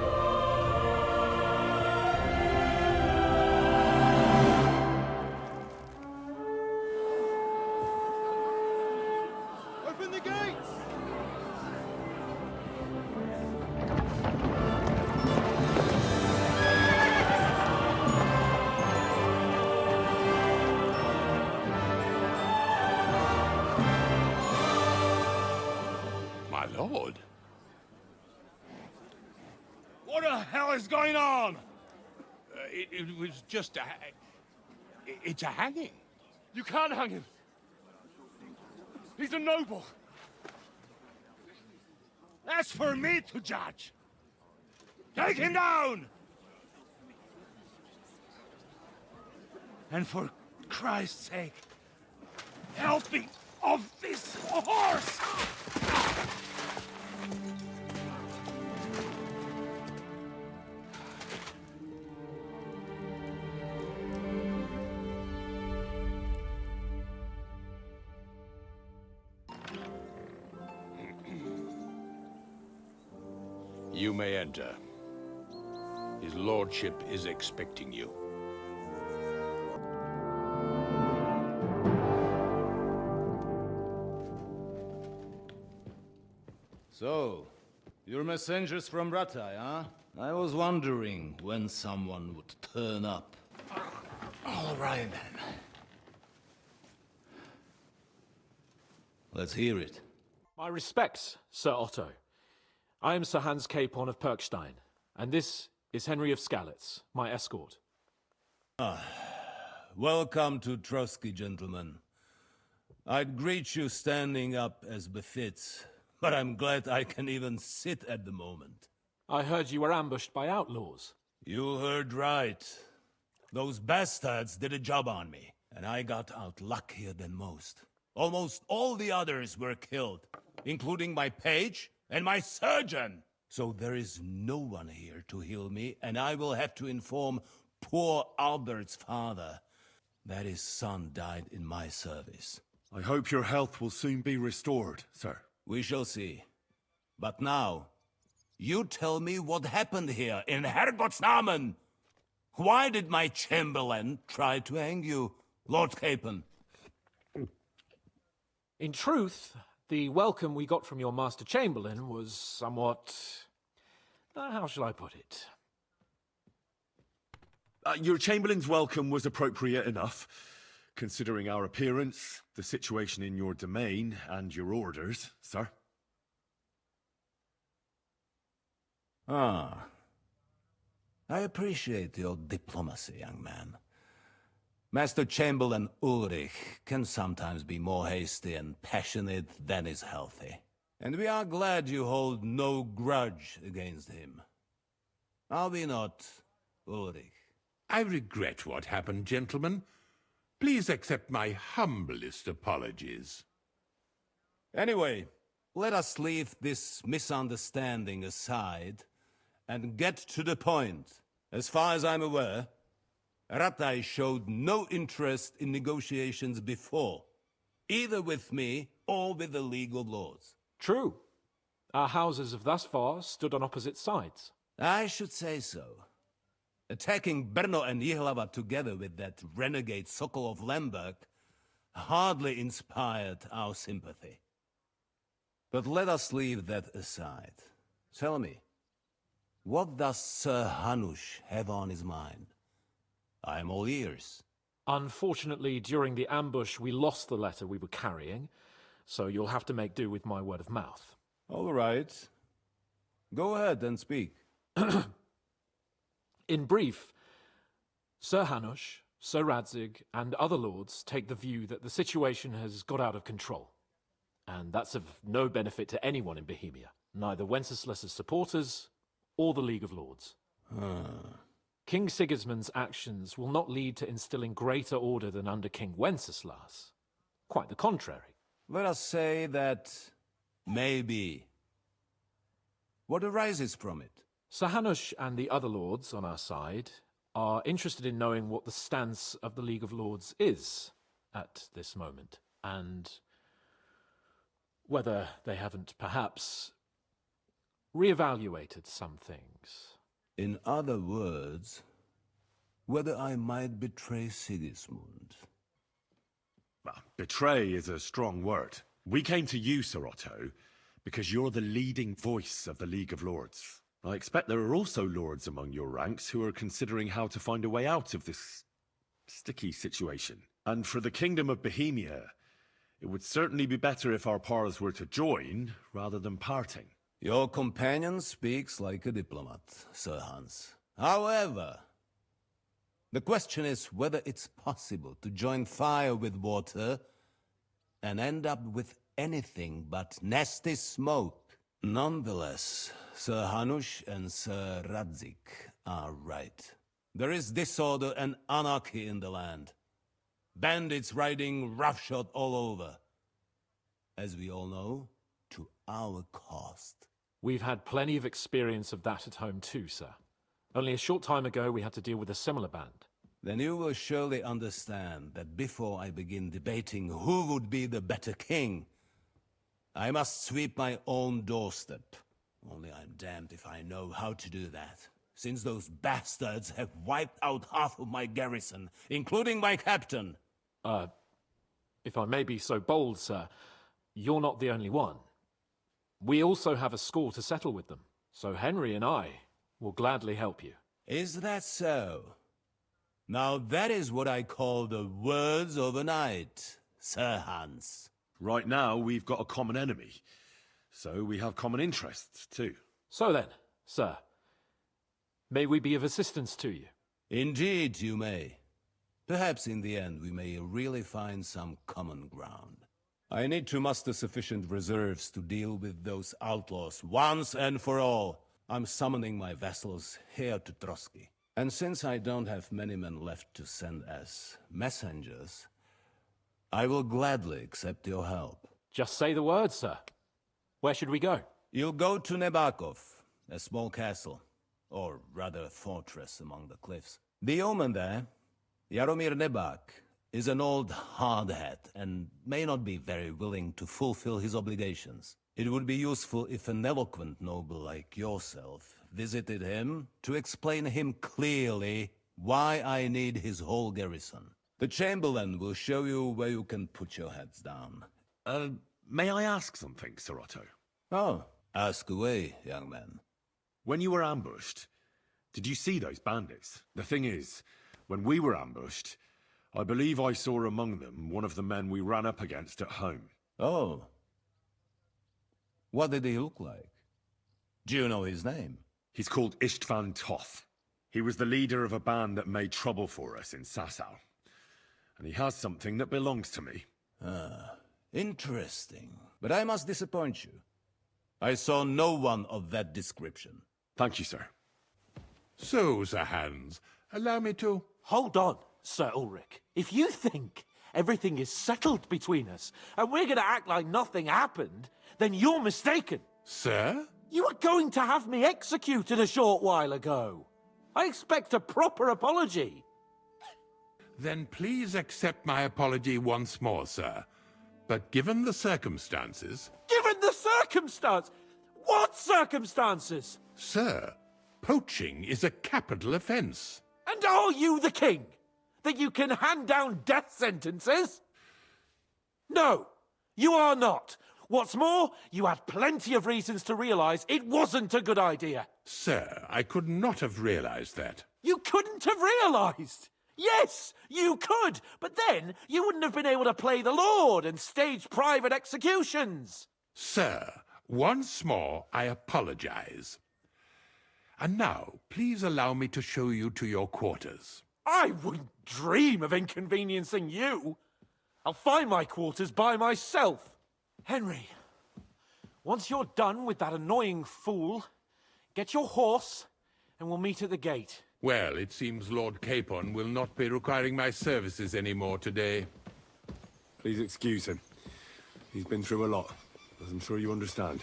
Open the gates! My lord. What the hell is going on? It was just a... It's a hanging. You can't hang him. He's a noble. That's for me to judge. Take him down! And for Christ's sake, help me off this horse! You may enter. His lordship is expecting you. So, you're messengers from Ratay, huh? I was wondering when someone would turn up. All right, then. Let's hear it. My respects, Sir Otto. I am Sir Hans Capon of Perkstein, and this is Henry of Skalitz, my escort. Welcome to Trotsky, gentlemen. I'd greet you standing up as befits, but I'm glad I can even sit at the moment. I heard you were ambushed by outlaws. You heard right. Those bastards did a job on me, and I got out luckier than most. Almost all the others were killed, including my page and my surgeon. So there is no one here to heal me, and I will have to inform poor Albert's father that his son died in my service. I hope your health will soon be restored, sir. We shall see. But now, you tell me what happened here in Herrgottsnamen. Why did my chamberlain try to hang you, Lord Capon? In truth, the welcome we got from your Master Chamberlain was somewhat... how shall I put it? Your Chamberlain's welcome was appropriate enough, considering our appearance, the situation in your domain, and your orders, sir. Ah. I appreciate your diplomacy, young man. Master Chamberlain Ulrich can sometimes be more hasty and passionate than is healthy. And we are glad you hold no grudge against him. Are we not, Ulrich? I regret what happened, gentlemen. Please accept my humblest apologies. Anyway, let us leave this misunderstanding aside and get to the point. As far as I'm aware, Ratay showed no interest in negotiations before, either with me or with the League of Lords. True. Our houses have thus far stood on opposite sides. I should say so. Attacking Brno and Jihlava together with that renegade Sokol of Lemberg hardly inspired our sympathy. But let us leave that aside. Tell me, what does Sir Hanush have on his mind? I am all ears. Unfortunately, during the ambush, we lost the letter we were carrying, so you'll have to make do with my word of mouth. All right. Go ahead and speak. In brief, Sir Hanush, Sir Radzig, and other lords take the view that the situation has got out of control. And that's of no benefit to anyone in Bohemia, neither Wenceslas's supporters or the League of Lords. King Sigismund's actions will not lead to instilling greater order than under King Wenceslas. Quite the contrary. Let us say that maybe. What arises from it? Sir Hanush and the other lords on our side are interested in knowing what the stance of the League of Lords is at this moment, and whether they haven't perhaps reevaluated some things. In other words, whether I might betray Sigismund. Well, betray is a strong word. We came to you, Sir Otto, because you're the leading voice of the League of Lords. I expect there are also lords among your ranks who are considering how to find a way out of this sticky situation. And for the Kingdom of Bohemia, it would certainly be better if our powers were to join rather than parting. Your companion speaks like a diplomat, Sir Hans. However, the question is whether it's possible to join fire with water and end up with anything but nasty smoke. Nonetheless, Sir Hanush and Sir Radzig are right. There is disorder and anarchy in the land. Bandits riding roughshod all over. As we all know, to our cost. We've had plenty of experience of that at home too, sir. Only a short time ago we had to deal with a similar band. Then you will surely understand that before I begin debating who would be the better king, I must sweep my own doorstep. Only I'm damned if I know how to do that, since those bastards have wiped out half of my garrison, including my captain. If I may be so bold, sir, you're not the only one. We also have a score to settle with them, so Henry and I will gladly help you. Is that so? Now that is what I call the words of a knight, Sir Hans. Right now, we've got a common enemy, so we have common interests too. So then, sir, may we be of assistance to you? Indeed you may. Perhaps in the end we may really find some common ground. I need to muster sufficient reserves to deal with those outlaws once and for all. I'm summoning my vassals here to Trotsky. And since I don't have many men left to send as messengers, I will gladly accept your help. Just say the word, sir. Where should we go? You'll go to Nebakov, a small castle, or rather a fortress among the cliffs. The yeoman there, Jaromir Nebak, is an old hardhat and may not be very willing to fulfill his obligations. It would be useful if an eloquent noble like yourself visited him to explain him clearly why I need his whole garrison. The Chamberlain will show you where you can put your heads down. May I ask something, Sir Otto? Oh, ask away, young man. When you were ambushed, did you see those bandits? The thing is, when we were ambushed, I believe I saw among them one of the men we ran up against at home. Oh. What did he look like? Do you know his name? He's called Istvan Toth. He was the leader of a band that made trouble for us in Sasau. And he has something that belongs to me. Ah, interesting. But I must disappoint you. I saw no one of that description. Thank you, sir. So, Sir Hans, allow me to... Hold on, Sir Ulrich. If you think everything is settled between us, and we're going to act like nothing happened, then you're mistaken. Sir? You were going to have me executed a short while ago. I expect a proper apology. Then please accept my apology once more, sir. But given the circumstances... Given the circumstance? What circumstances? Sir, poaching is a capital offence. And are you the king? That you can hand down death sentences? No, you are not. What's more, you had plenty of reasons to realise it wasn't a good idea. Sir, I could not have realised that. You couldn't have realised? Yes, you could, but then you wouldn't have been able to play the Lord and stage private executions. Sir, once more I apologize. And now, please allow me to show you to your quarters. I wouldn't dream of inconveniencing you. I'll find my quarters by myself. Henry, once you're done with that annoying fool, get your horse and we'll meet at the gate. Well, it seems Lord Capon will not be requiring my services anymore today. Please excuse him. He's been through a lot, as I'm sure you understand.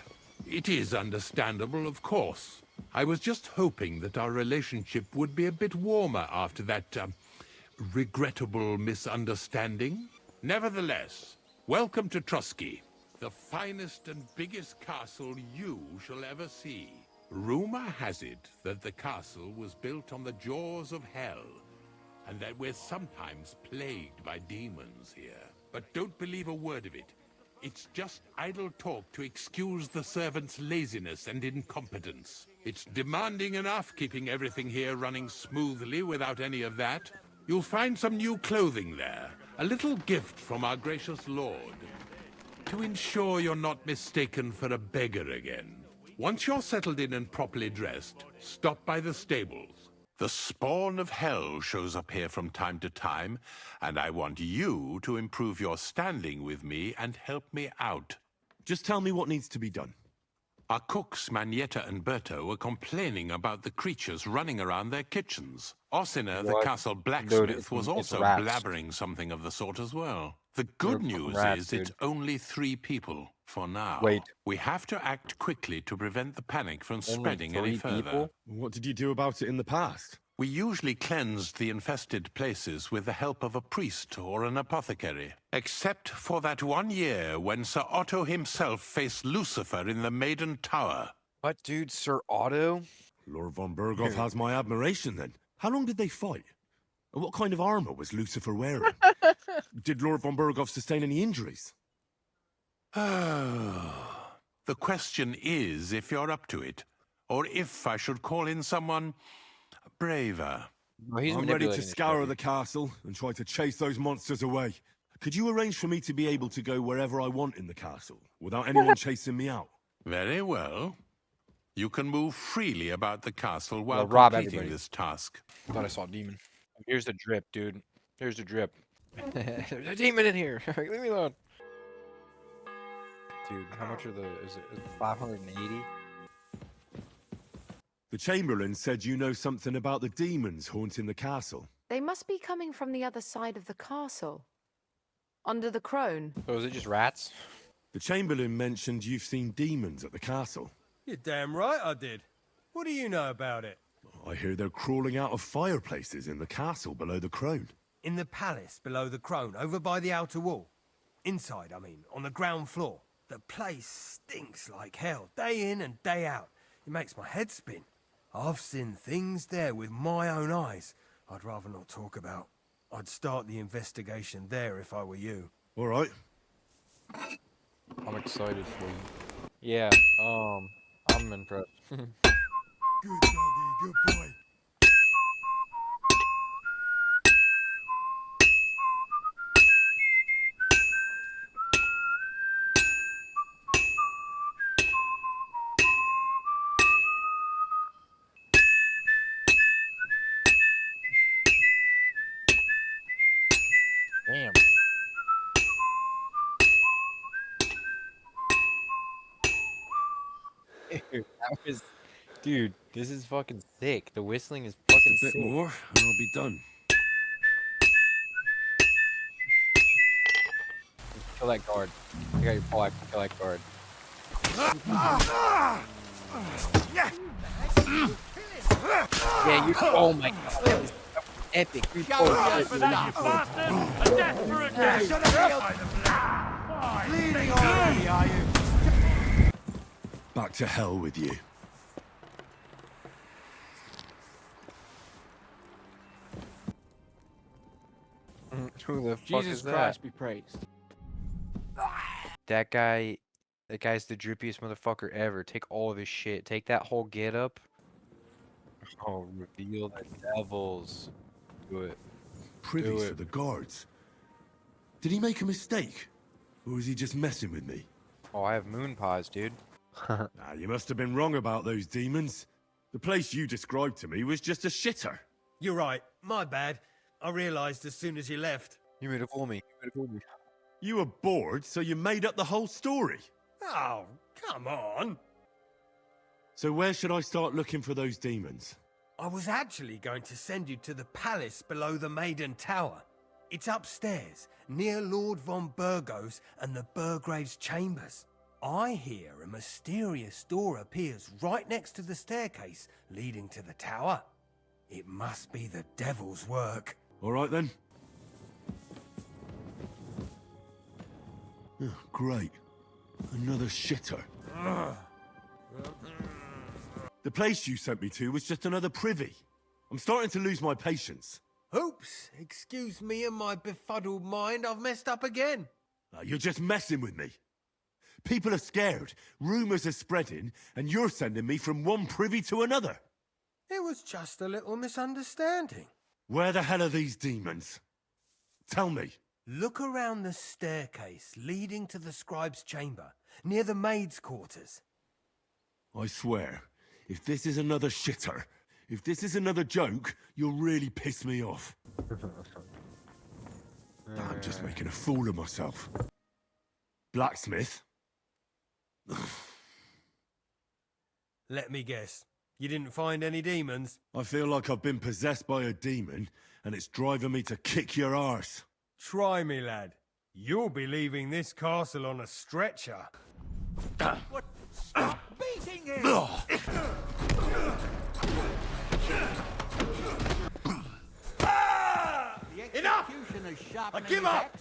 It is understandable, of course. I was just hoping that our relationship would be a bit warmer after that, regrettable misunderstanding. Nevertheless, welcome to Trusky, the finest and biggest castle you shall ever see. Rumor has it that the castle was built on the jaws of hell, and that we're sometimes plagued by demons here. But don't believe a word of it. It's just idle talk to excuse the servants' laziness and incompetence. It's demanding enough keeping everything here running smoothly without any of that. You'll find some new clothing there, a little gift from our gracious lord, to ensure you're not mistaken for a beggar again. Once you're settled in and properly dressed, stop by the stables. The spawn of hell shows up here from time to time, and I want you to improve your standing with me and help me out. Just tell me what needs to be done. Our cooks, Manietta and Berto, were complaining about the creatures running around their kitchens. Ossina, the What? castle Dude, blacksmith, was it's also rats. blabbering something of the sort as well. The good news rats, is it's dude. only 3 people for now. Wait. We have to act quickly to prevent the panic from Only spreading any 3 further. people? What did you do about it in the past? We usually cleansed the infested places with the help of a priest or an apothecary. Except for that one year when Sir Otto himself faced Lucifer in the Maiden Tower. What, dude? Sir Otto? Lord von Berghoff has my admiration then. How long did they fight? And what kind of armor was Lucifer wearing? Did Lord von Berghoff sustain any injuries? The question is if you're up to it, or if I should call in someone braver. No, he's I'm ready to manipulating this scour guy. the castle and try to chase those monsters away. Could you arrange for me to be able to go wherever I want in the castle, without anyone chasing me out? Very well. You can move freely about the castle while Well, rob completing everybody. this task. I thought I saw a demon. Here's the drip, dude. Here's the drip. There's a demon in here. Leave me alone. Dude, how much are is it 580? The Chamberlain said you know something about the demons haunting the castle. They must be coming from the other side of the castle. Under the crone. So is it just rats? The Chamberlain mentioned you've seen demons at the castle. You're damn right I did. What do you know about it? I hear they're crawling out of fireplaces in the castle below the crone. In the palace below the crone, over by the outer wall. Inside, I mean, on the ground floor. The place stinks like hell, day in and day out. It makes my head spin. I've seen things there with my own eyes I'd rather not talk about. I'd start the investigation there if I were you. All right. I'm excited for you. Yeah, I'm impressed. Good doggy, good boy. Damn. Dude, that was... Dude, this is fucking sick. The whistling is fucking Just a bit sick. more, and I'll be done. Kill that guard. I got your paw. I can kill that guard. Yeah, you. Oh my god. That was epic. You Bleeding already, are you? Back to hell with you. Who the fuck Jesus is that? Christ be praised. That guy's the drippiest motherfucker ever. Take all of his shit. Take that whole get up. Oh, reveal the devils. Do it. privies for the guards. Did he make a mistake? Or is he just messing with me? Oh, I have moon paws, dude. You must have been wrong about those demons. The place you described to me was just a shitter. You're right. My bad. I realised as soon as you left. You made a fool me. You made a fool me. You were bored, so you made up the whole story. Oh, come on. So where should I start looking for those demons? I was actually going to send you to the palace below the Maiden Tower. It's upstairs, near Lord von Burgos and the Burgrave's chambers. I hear a mysterious door appears right next to the staircase leading to the tower. It must be the devil's work. All right then. Oh, great. Another shitter. The place you sent me to was just another privy. I'm starting to lose my patience. Oops, excuse me and my befuddled mind, I've messed up again. You're just messing with me. People are scared, rumours are spreading, and you're sending me from one privy to another. It was just a little misunderstanding. Where the hell are these demons? Tell me. Look around the staircase leading to the scribe's chamber, near the maid's quarters. I swear, if this is another shitter, if this is another joke, you'll really piss me off. I'm just making a fool of myself. Blacksmith? Let me guess. You didn't find any demons? I feel like I've been possessed by a demon, and it's driving me to kick your arse. Try me, lad. You'll be leaving this castle on a stretcher. What? Stop beating him! Enough! I give up!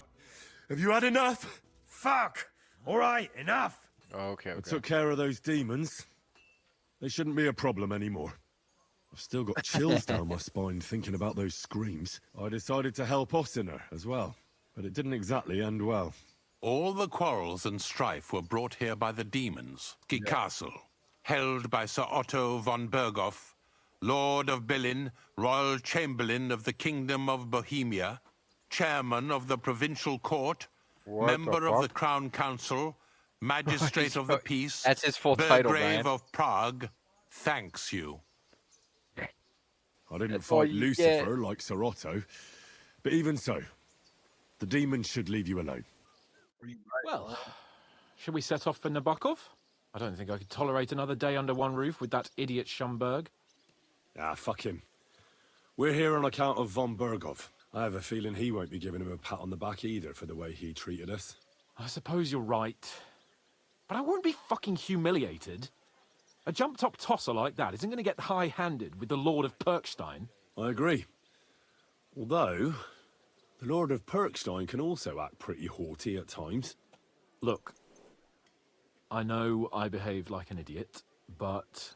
Have you had enough? Fuck! Alright, enough! Okay. I took care of those demons. They shouldn't be a problem anymore. I've still got chills down my spine thinking about those screams. I decided to help Ossiner as well, but it didn't exactly end well. All the quarrels and strife were brought here by the demons. Castle, held by Sir Otto von Berghoff, Lord of Billin, Royal Chamberlain of the Kingdom of Bohemia, Chairman of the Provincial Court, Member of the Crown Council, Magistrate of the Peace, That's his full title, Burgrave Brian. of Prague, thanks you. I didn't That's all fight you Lucifer like Sir Otto, but even so, the demons should leave you alone. Well, should we set off for Nabokov? I don't think I could tolerate another day under one roof with that idiot Schumberg. Ah, fuck him. We're here on account of von Berghoff. I have a feeling he won't be giving him a pat on the back either for the way he treated us. I suppose you're right. But I won't be fucking humiliated. A jump-top tosser like that isn't going to get high-handed with the Lord of Perkstein. I agree. Although, the Lord of Perkstein can also act pretty haughty at times. Look, I know I behave like an idiot, but...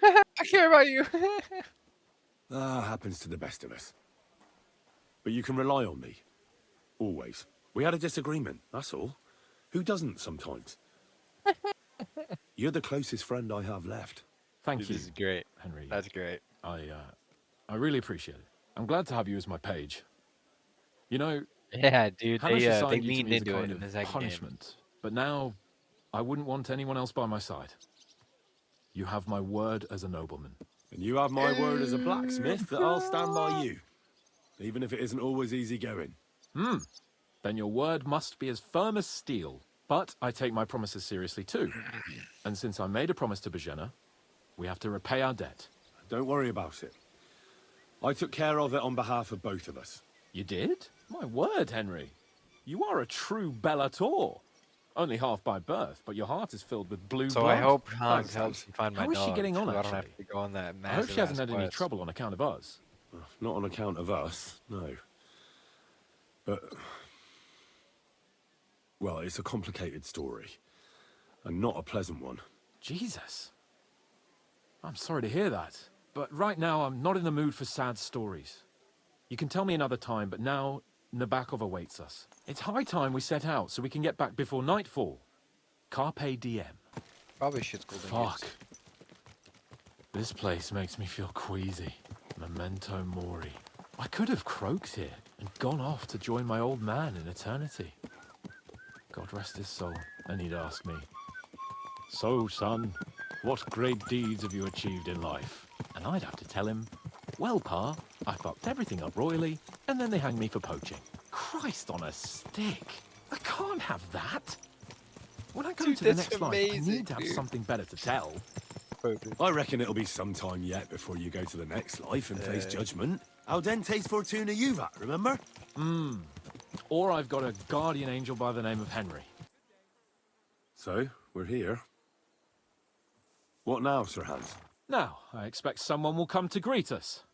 I care about you. Happens to the best of us. But you can rely on me. Always. We had a disagreement, that's all. Who doesn't sometimes? You're the closest friend I have left. Thank you. This is great, Henry. That's great. I really appreciate it. I'm glad to have you as my page. You know, Yeah, dude. Hannah They assigned you to leaned me as a into it kind in the of second punishment, but now I wouldn't want anyone else by my side. You have my word as a nobleman. And you have my word as a blacksmith that I'll stand by you. Even if it isn't always easy going. Then your word must be as firm as steel. But I take my promises seriously too. And since I made a promise to Bajena, we have to repay our debt. Don't worry about it. I took care of it on behalf of both of us. You did? My word, Henry. You are a true Bellator. Only half by birth, but your heart is filled with blue So blood. I hope Hans helps me find my How is she dog, getting on, so I actually? don't have to go on that I hope massive she hasn't ass had any quest. trouble on account of us. Not on account of us, no. But... well, it's a complicated story. And not a pleasant one. Jesus. I'm sorry to hear that. But right now, I'm not in the mood for sad stories. You can tell me another time, but now Nabokov awaits us. It's high time we set out so we can get back before nightfall. Carpe diem. Probably shit's golden. Fuck. This place makes me feel queasy. Memento mori. I could have croaked here and gone off to join my old man in eternity. God rest his soul, and he'd ask me, "So, son, what great deeds have you achieved in life?" And I'd have to tell him, "Well, Pa, I fucked everything up royally, and then they hanged me for poaching." Christ on a stick! I can't have that! When I go Dude, to the that's next life, I amazing, need to have dude. something better to tell. I reckon it'll be some time yet before you go to the next life and face judgment. Al dente's Fortuna Juvat, remember? Or I've got a guardian angel by the name of Henry. So, we're here. What now, Sir Hans? Now, I expect someone will come to greet us.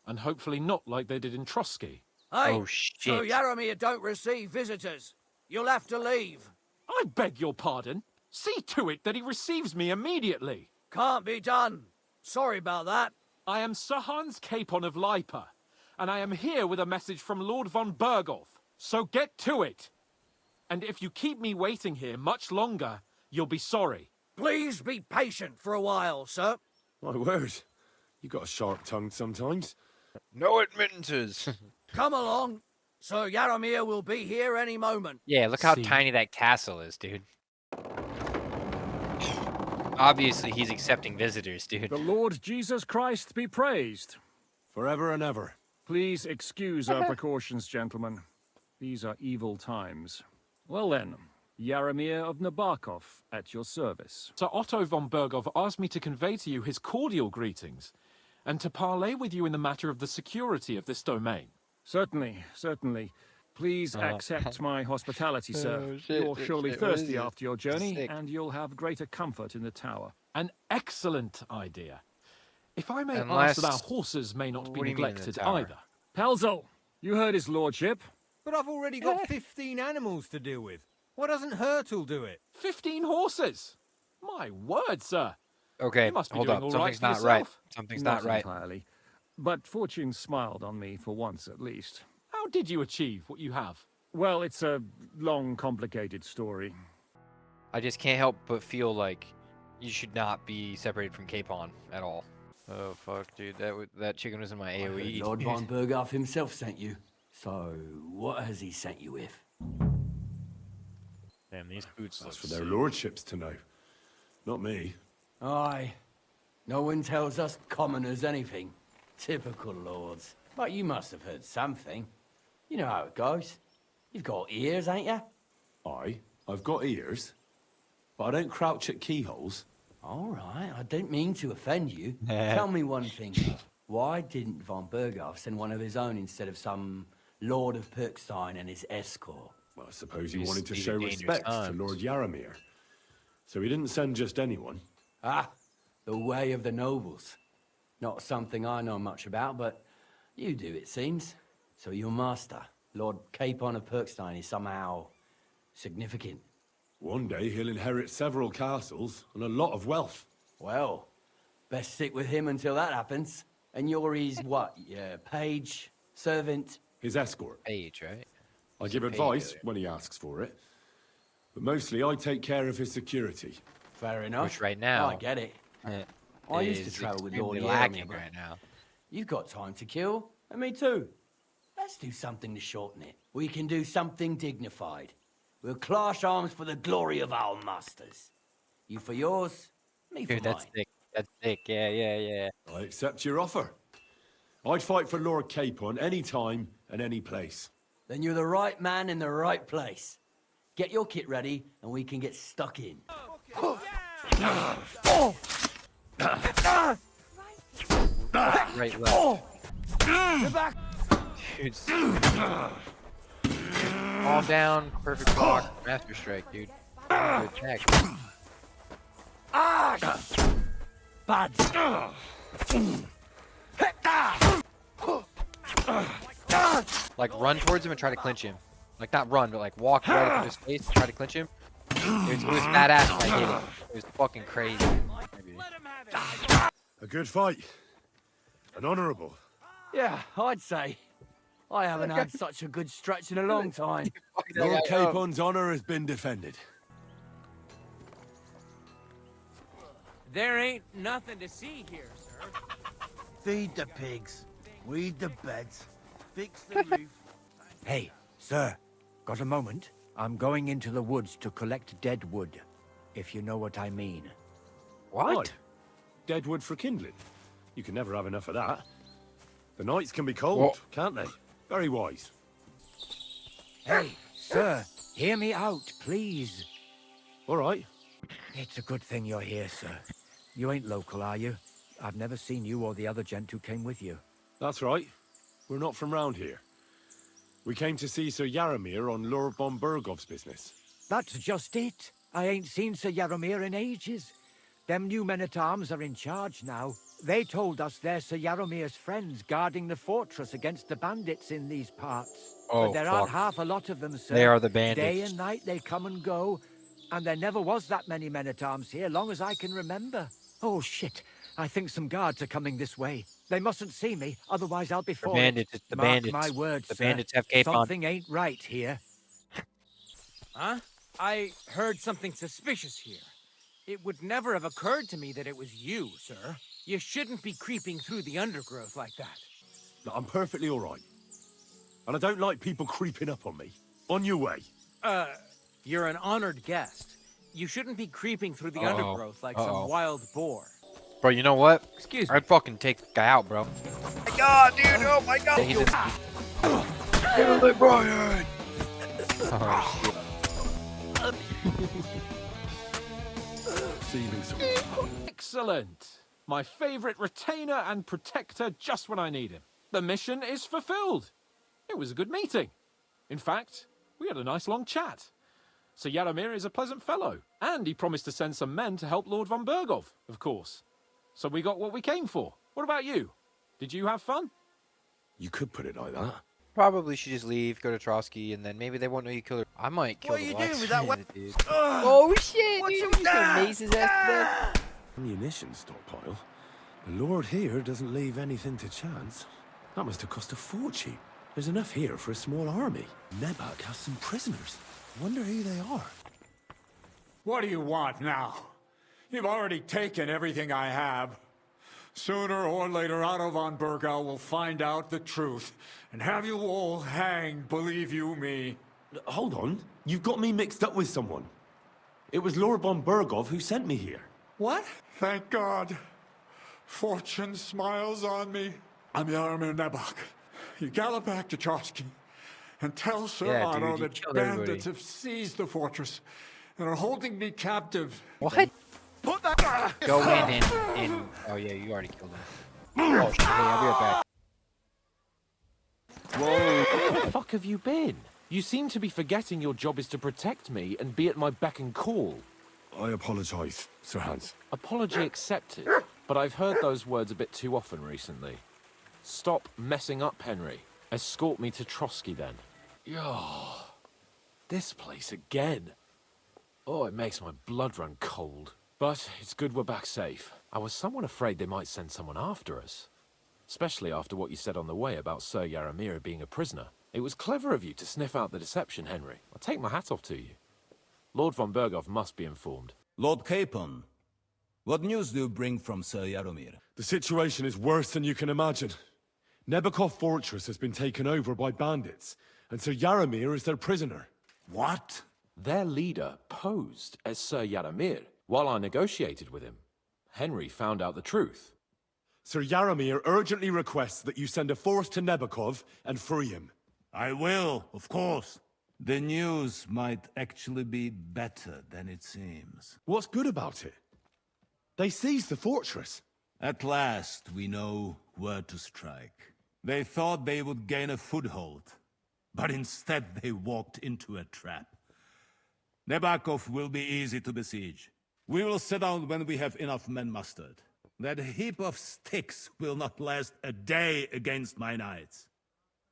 And hopefully not like they did in Trotsky. Hey, Oh, shit. so Yaramir don't receive visitors. You'll have to leave. I beg your pardon. See to it that he receives me immediately. Can't be done. Sorry about that. I am Sir Hans Capon of Lipa, and I am here with a message from Lord von Bergolf. So get to it. And if you keep me waiting here much longer, you'll be sorry. Please be patient for a while, sir. My word. You got a sharp tongue sometimes. No admittances. Come along. Sir Yaramir will be here any moment. Yeah, look how See. tiny that castle is, dude. Obviously, he's accepting visitors, dude. The Lord Jesus Christ be praised. Forever and ever. Please excuse our precautions, gentlemen. These are evil times. Well then, Yaramir of Nabokov at your service. Sir Otto von Bergolf asked me to convey to you his cordial greetings, and to parley with you in the matter of the security of this domain. Certainly, certainly. Please accept my hospitality, sir. Oh, shit, You're surely shit, what is thirsty this? after your journey, Sick. and you'll have greater comfort in the tower. An excellent idea. If I may Unless- ask that our horses may not be What do you mean in the neglected tower? either. Pelzel, you heard his lordship. But I've already got 15 animals to deal with. Why doesn't Hurtle do it? 15 horses! My word, sir. Okay, You must be hold doing up. all Something's right not for right. yourself. Something's not right. entirely. But fortune smiled on me for once at least. How did you achieve what you have? Well, it's a long, complicated story. I just can't help but feel like you should not be separated from Capon at all. Oh, fuck, dude. That chicken was in my AoE. Lord von Bergolf himself sent you. So, what has he sent you with? Damn, these boots That's look for their sick. lordships to know. Not me. Aye. No one tells us commoners anything. Typical lords. But you must have heard something. You know how it goes. You've got ears, ain't you? Aye, I've got ears. But I don't crouch at keyholes. All right, I didn't mean to offend you. Tell me one thing, though. Why didn't von Bergolf send one of his own instead of some Lord of Perkstein and his escort? Well, I suppose he These- wanted to these show are dangerous respect to times. Lord Yaramir. So he didn't send just anyone. Ah, the way of the nobles. Not something I know much about, but you do, it seems. So your master, Lord Capon of Perkstein, is somehow significant. One day he'll inherit several castles and a lot of wealth. Well, best stick with him until that happens. And you're his what? Yeah, page, servant? His escort. Page, right? I give advice when he asks for it. But mostly I take care of his security. Fair enough. Which right now, I get it. it I used to is travel with Lord extremely lacking Yaramir, but right now. you've got time to kill, and me too. Let's do something to shorten it. We can do something dignified. We'll clash arms for the glory of our masters. You for yours, me for Dude, that's mine. sick. That's sick. Yeah, yeah, yeah. I accept your offer. I'd fight for Lord Capon any time and any place. Then you're the right man in the right place. Get your kit ready, and we can get stuck in. Right, left. Get back! Dude. All down, perfect block, master strike, dude. Good attack. Bad. Like run towards him and try to clinch him. Like not run, but like walk right up to his face and try to clinch him. It was badass when I hit it. It was fucking crazy. A good fight. An honourable. Yeah, I'd say. I haven't had such a good stretch in a long time. Lord Capon's honour has been defended. There ain't nothing to see here, sir. Feed the pigs, weed the beds, Fix the roof. Hey, sir, got a moment? I'm going into the woods to collect dead wood, if you know what I mean. What? Dead wood for kindling? You can never have enough of that. The nights can be cold, can't they? Very wise. Hey, sir, hear me out, please. All right. It's a good thing you're here, sir. You ain't local, are you? I've never seen you or the other gent who came with you. That's right. We're not from round here. We came to see Sir Yaramir on Lord von Bergov's business. That's just it. I ain't seen Sir Yaramir in ages. Them new men-at-arms are in charge now. They told us they're Sir Yaramir's friends guarding the fortress against the bandits in these parts. Oh, but there aren't half a lot of them, sir. They are the bandits. Day and night they come and go. And there never was that many men-at-arms here, long as I can remember. Oh, shit. I think some guards are coming this way. They mustn't see me, otherwise I'll be forced. Bandits, it's the Mark bandits. my words, The sir. bandits have cape on. Something ain't right here. Huh? I heard something suspicious here. It would never have occurred to me that it was you, sir. You shouldn't be creeping through the undergrowth like that. No, I'm perfectly all right. And I don't like people creeping up on me. On your way. You're an honored guest. You shouldn't be creeping through the Uh-oh. undergrowth like some wild boar. Bro, you know what? Excuse me. I'd fucking take the guy out, bro. Oh my god, dude! Oh my god! He's in... Kill it, Brian! Oh, shit. Excellent! My favorite retainer and protector just when I need him. The mission is fulfilled. It was a good meeting. In fact, we had a nice long chat. Sir Yaramir is a pleasant fellow, and he promised to send some men to help Lord von Bergov, of course. So we got what we came for. What about you? Did you have fun? You could put it like that. Probably should just leave, go to Trotsky, and then maybe they won't know you killed her. I might kill What the are you wife. doing with that weapon? Dude. Oh shit, what dude. you I'm just gonna mace his ass to death. Ammunition stockpile? The Lord here doesn't leave anything to chance. That must have cost a fortune. There's enough here for a small army. Nebak has some prisoners. Wonder who they are. What do you want now? You've already taken everything I have. Sooner or later, Otto von Bergau will find out the truth and have you all hanged, believe you me. Hold on. You've got me mixed up with someone. It was Lord von Bergov who sent me here. What? Thank God. Fortune smiles on me. I'm Yaramir Nebak. You gallop back to Trotsky and tell Sir Yeah, Otto dude, you that killed bandits everybody. have seized the fortress and are holding me captive. What? Put that. Go in and... Oh, yeah, you already killed him. Oh, shit. Hey, I'll be right back. Whoa! Where the fuck have you been? You seem to be forgetting your job is to protect me and be at my beck and call. I apologize, Sir Hans. Apology accepted, but I've heard those words a bit too often recently. Stop messing up, Henry. Escort me to Trotsky, then. Oh, this place again. Oh, it makes my blood run cold. But it's good we're back safe. I was somewhat afraid they might send someone after us. Especially after what you said on the way about Sir Yaramir being a prisoner. It was clever of you to sniff out the deception, Henry. I'll take my hat off to you. Lord von Bergov must be informed. Lord Capon, what news do you bring from Sir Yaramir? The situation is worse than you can imagine. Nebakov Fortress has been taken over by bandits, and Sir Yaramir is their prisoner. What? Their leader posed as Sir Yaramir while I negotiated with him. Henry found out the truth. Sir Yaramir urgently requests that you send a force to Nebakov and free him. I will, of course. The news might actually be better than it seems. What's good about it? They seized the fortress. At last, we know where to strike. They thought they would gain a foothold, but instead they walked into a trap. Nebakov will be easy to besiege. We will set out when we have enough men mustered. That heap of sticks will not last a day against my knights.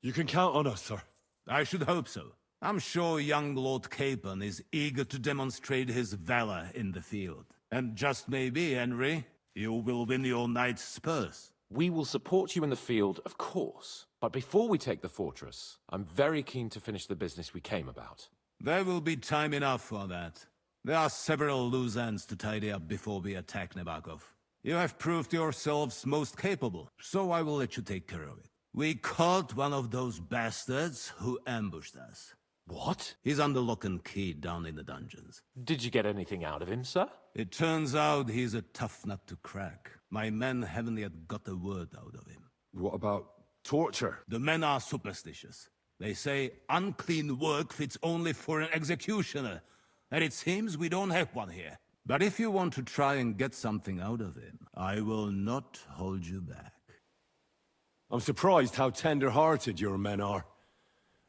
You can count on us, sir. I should hope so. I'm sure young Lord Capon is eager to demonstrate his valor in the field. And just maybe, Henry, you will win your knight's spurs. We will support you in the field, of course. But before we take the fortress, I'm very keen to finish the business we came about. There will be time enough for that. There are several loose ends to tidy up before we attack Nebakov. You have proved yourselves most capable, so I will let you take care of it. We caught one of those bastards who ambushed us. What? He's under lock and key down in the dungeons. Did you get anything out of him, sir? It turns out he's a tough nut to crack. My men haven't yet got a word out of him. What about torture? The men are superstitious. They say unclean work fits only for an executioner, and it seems we don't have one here. But if you want to try and get something out of him, I will not hold you back. I'm surprised how tender-hearted your men are.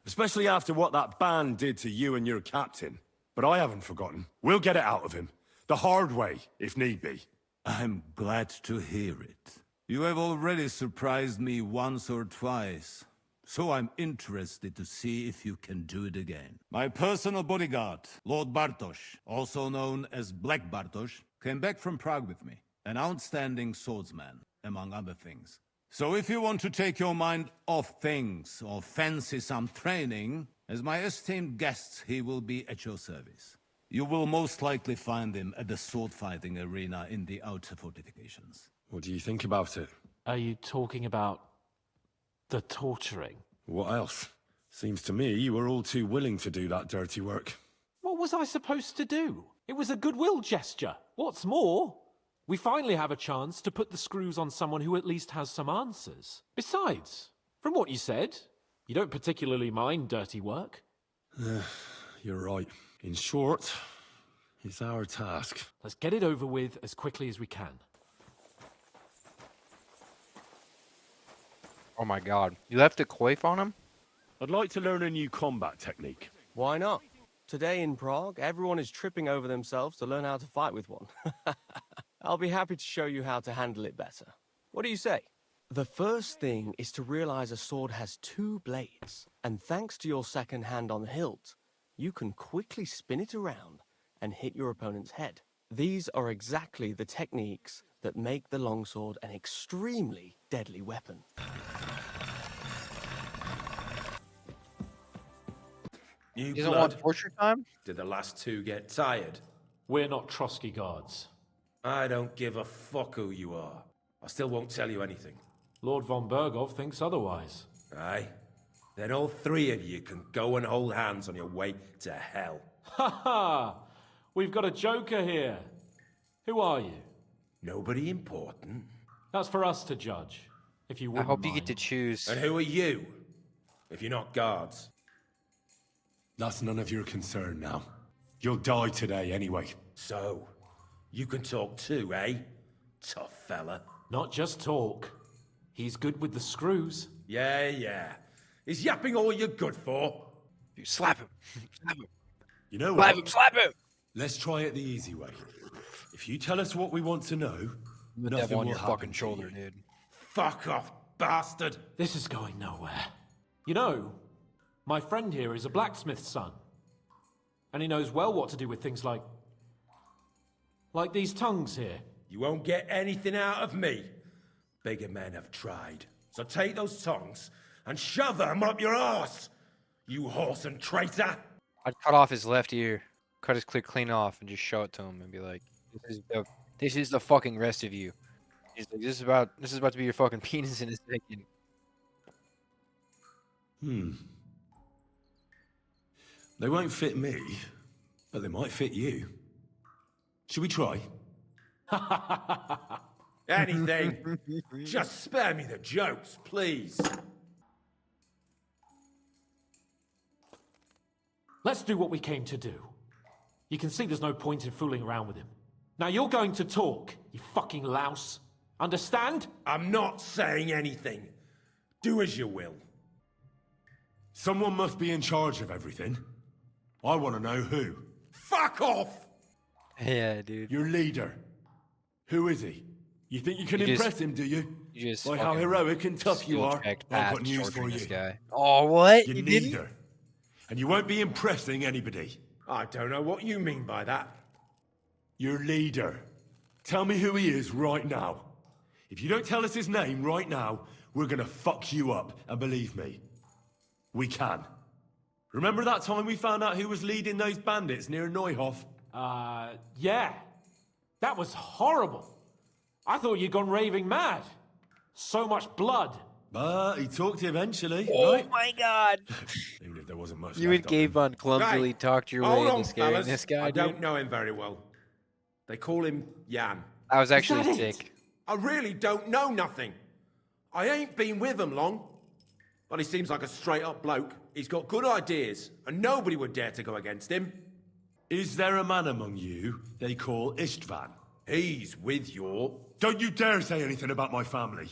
Especially after what that band did to you and your captain. But I haven't forgotten. We'll get it out of him. The hard way, if need be. I'm glad to hear it. You have already surprised me once or twice, so I'm interested to see if you can do it again. My personal bodyguard, Lord Bartosz, also known as Black Bartosz, came back from Prague with me. An outstanding swordsman, among other things. So if you want to take your mind off things, or fancy some training, as my esteemed guest, he will be at your service. You will most likely find him at the sword-fighting arena in the outer fortifications. What do you think about it? Are you talking about the torturing? What else? Seems to me you were all too willing to do that dirty work. What was I supposed to do? It was a goodwill gesture. What's more, we finally have a chance to put the screws on someone who at least has some answers. Besides, from what you said, you don't particularly mind dirty work. You're right. In short, it's our task. Let's get it over with as quickly as we can. Oh my god. You left a coif on him? I'd like to learn a new combat technique. Why not? Today in Prague, everyone is tripping over themselves to learn how to fight with one. I'll be happy to show you how to handle it better. What do you say? The first thing is to realize a sword has two blades, and thanks to your second hand on the hilt, you can quickly spin it around and hit your opponent's head. These are exactly the techniques that make the longsword an extremely deadly weapon. You doesn't want torture time? Did the last two get tired? We're not Trotsky guards. I don't give a fuck who you are. I still won't tell you anything. Lord von Bergov thinks otherwise. Aye? Then all three of you can go and hold hands on your way to hell. Ha ha! We've got a joker here. Who are you? Nobody important. That's for us to judge. If you I wouldn't hope you mind. get to choose. And who are you? If you're not guards. That's none of your concern now. You'll die today anyway. So, you can talk too, eh? Tough fella. Not just talk. He's good with the screws. Yeah. Is yapping all you're good for? You slap him. Slap him. You know Slap what? him, slap him! Let's try it the easy way. If you tell us what we want to know, The nothing devil on will your happen fucking to shoulder, you. dude. Fuck off, bastard! This is going nowhere. You know, my friend here is a blacksmith's son. And he knows well what to do with things like these tongues here. You won't get anything out of me. Bigger men have tried. So take those tongues and shove them up your arse, you horse and traitor! I'd cut off his left ear, cut his clip clean off, and just show it to him and be like, "This is the fucking rest of you." He's like, "This is about to be your fucking penis in a second." They won't fit me, but they might fit you. Should we try? Anything. Just spare me the jokes, please. Let's do what we came to do. You can see there's no point in fooling around with him. Now you're going to talk, you fucking louse. Understand? I'm not saying anything. Do as you will. Someone must be in charge of everything. I want to know who. Fuck off! Yeah, dude. Your leader. Who is he? You think you can You just- impress him, do you? You just By how fucking heroic and tough you are. skill-checked I've past got news for torturing you. this guy. Oh, what? You're You didn't? neither. And you won't be impressing anybody. I don't know what you mean by that. Your leader. Tell me who he is right now. If you don't tell us his name right now, we're gonna fuck you up. And believe me, we can. Remember that time we found out who was leading those bandits near Neuhof? Yeah. That was horrible. I thought you'd gone raving mad. So much blood. But he talked eventually, Oh right? my god! Even if there wasn't much You left and of him. Gavon clumsily talked your way Hold into on, scaring fellas. this guy, I dude. don't know him very well. They call him Jan. I was Is actually that it? sick. I really don't know nothing. I ain't been with him long. But he seems like a straight-up bloke. He's got good ideas, and nobody would dare to go against him. Is there a man among you they call Istvan? He's with your... Don't you dare say anything about my family.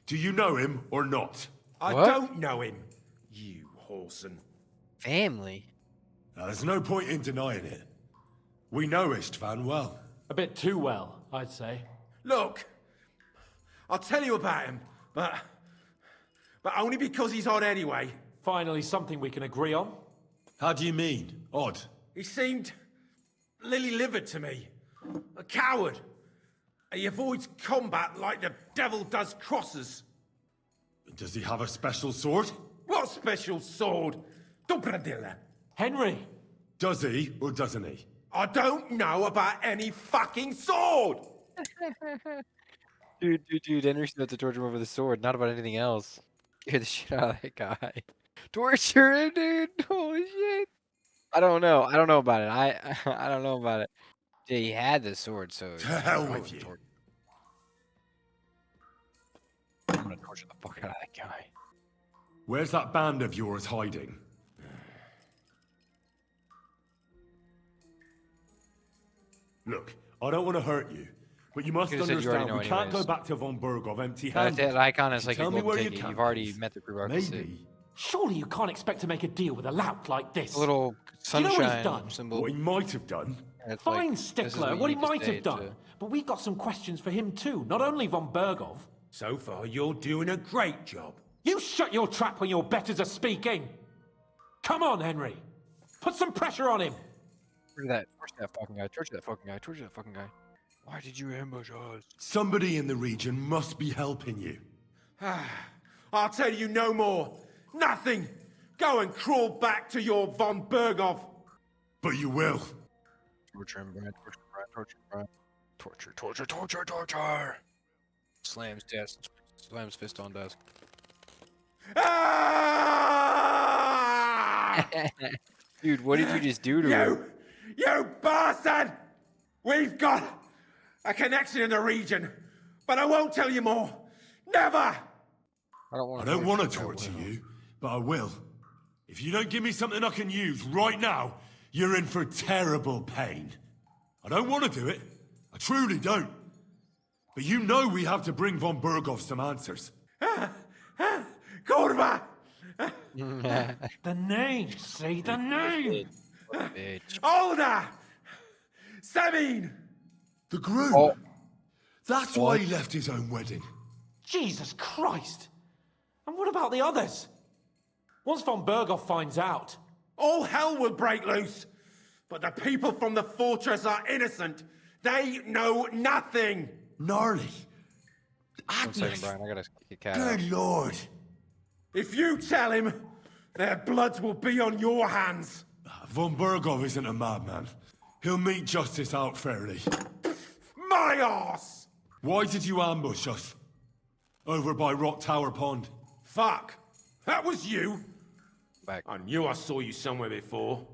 Do you know him or not? I don't know him, you whoreson. Family? Now, there's no point in denying it. We know Istvan well. A bit too well, I'd say. Look, I'll tell you about him, but only because he's odd anyway. Finally, something we can agree on. How do you mean, odd? He seemed lily-livered to me. A coward. He avoids combat like the devil does crosses. Does he have a special sword? What special sword? Dobradilla. Henry! Does he or doesn't he? I don't know about any fucking sword! Dude, Henry's about to torture him over the sword, not about anything else. Scare the shit out of that guy. Torture him, dude! Holy shit! I don't know about it. I don't know about it. Yeah, he had the sword, so... To hell with you. I'm gonna torture the fuck out of that guy. Where's that band of yours hiding? Look, I don't want to hurt you, but you must Could've said you already understand know we can't go anyways. back to von Bergov That empty-handed. icon is like a Tell me golden where you ticket. can You've already live. met the prerequisite. Maybe. Surely you can't expect to make a deal with a lout like this. A little Do you know what he's sunshine done? symbol. What he might have done. It's Fine, like, this is Stickler, what he you need to might say have done. to- But we've got some questions for him too, not only von Bergov. So far, you're doing a great job. You shut your trap when your betters are speaking. Come on, Henry. Put some pressure on him. Torture that fucking guy. Torture that fucking guy. Why did you ambush us? Somebody in the region must be helping you. I'll tell you no more. Nothing. Go and crawl back to your von Bergov. But you will. Torture him, Brad. Torture, Brad. Torture. Slams desk. Slams fist on desk. Dude, what did you just do to him? You bastard! We've got a connection in the region, but I won't tell you more. Never! I don't want to torture you, but I will. If you don't give me something I can use right now, you're in for terrible pain. I don't want to do it. I truly don't. But you know we have to bring von Bergov some answers. Kurva! The name, say the name. Olda! Sabine! The groom! Oh. That's why he left his own wedding. Jesus Christ! And what about the others? Once von Bergov finds out... All hell will break loose. But the people from the fortress are innocent. They know nothing. Gnarly. 1 second, Brian. I gotta kick a cat out. Good lord. If you tell him, their bloods will be on your hands. Von Bergov isn't a madman. He'll meet justice out fairly. My arse! Why did you ambush us? Over by Rock Tower Pond. Fuck. That was you? Back. I knew I saw you somewhere before.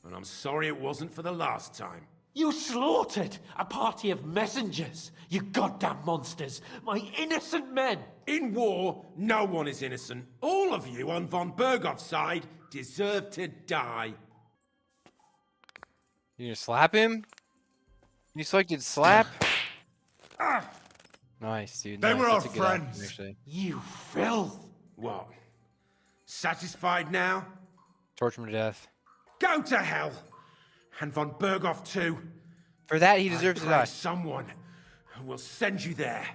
And I'm sorry it wasn't for the last time. You slaughtered a party of messengers, you goddamn monsters, my innocent men! In war, no one is innocent. All of you on von Bergov's side deserve to die. You gonna slap him? You selected slap? Nice, dude. They nice. were That's our a good action, friends. actually. You filth! What? Satisfied now? Torture him to death. Go to hell! And von Bergov too. For that, he deserves to I pray die. someone will send you there.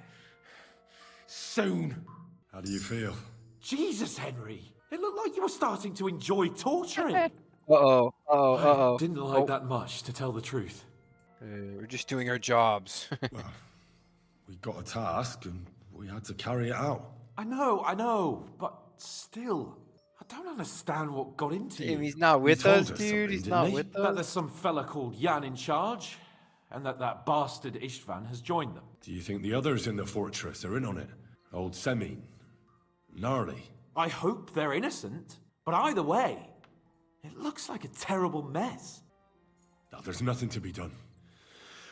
Soon. How do you feel? Jesus, Henry. It looked like you were starting to enjoy torturing. Uh-oh. Didn't like that much, to tell the truth. We're just doing our jobs. We got a task and we had to carry it out. I know, but still, I don't understand what got into you. He's not with told us, us dude. something, He's didn't not he? with That us. there's some fella called Jan in charge, and that bastard Istvan has joined them. Do you think the others in the fortress are in on it? Old Semin? Gnarly. I hope they're innocent, but either way, it looks like a terrible mess. Now, there's nothing to be done.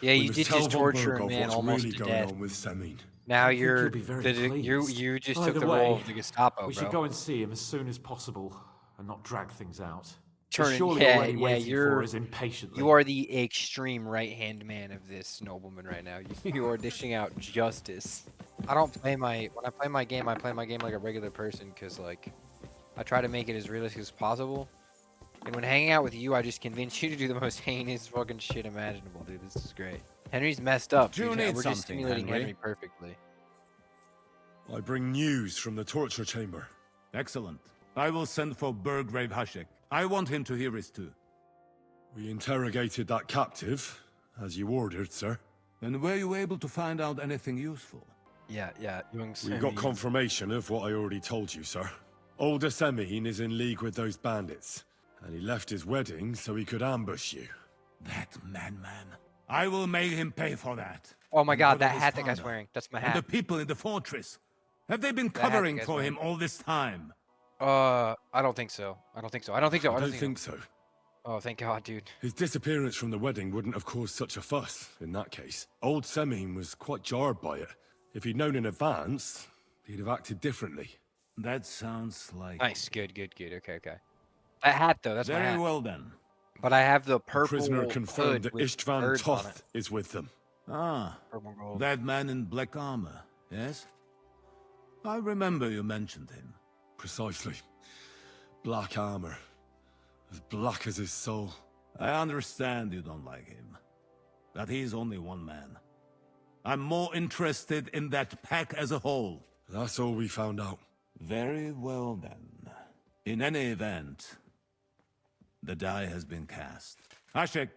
Yeah, We you must did tell just von torture a Berghoff man what's almost really to going death. on with Semin. Now I think you're he'll be very pleased. you just Either took the way, role of the Gestapo, we bro. should go and see him as soon as possible and not drag things out. He's Turning, surely yeah, already yeah, waiting for you're us impatiently. you are the extreme right-hand man of this nobleman right now. You are dishing out justice. I don't play my when I play my game like a regular person because like I try to make it as realistic as possible. And when hanging out with you, I just convince you to do the most heinous fucking shit imaginable, dude. This is great. Henry's messed up. Do you dude. need We're just something, simulating Henry? Henry perfectly. I bring news from the torture chamber. Excellent. I will send for Burgrave Hashek. I want him to hear it too. We interrogated that captive, as you ordered, sir. And were you able to find out anything useful? Yeah, young We got confirmation of what I already told you, sir. Older Semin is in league with those bandits, and he left his wedding so he could ambush you. That man. I will make him pay for that. Oh my And god, for that his hat that guy's father. wearing. That's my And hat. the people in the fortress. Have they been That hat covering that guy's for wearing. him all this time? I don't think so. I don't think so. I don't think so. Oh, thank God, dude. His disappearance from the wedding wouldn't have caused such a fuss, in that case. Old Semin was quite jarred by it. If he'd known in advance, he'd have acted differently. That sounds like... Nice, good. Okay. That hat, though, that's my Very hat. well then. But I have the The purple prisoner confirmed hood that with Istvan birds on Toth it. is with them. Ah, Purple gold. that man in black armor, yes? I remember you mentioned him. Precisely. Black armor. As black as his soul. I understand you don't like him. But he's only one man. I'm more interested in that pack as a whole. That's all we found out. Very well then. In any event, the die has been cast. Hashek,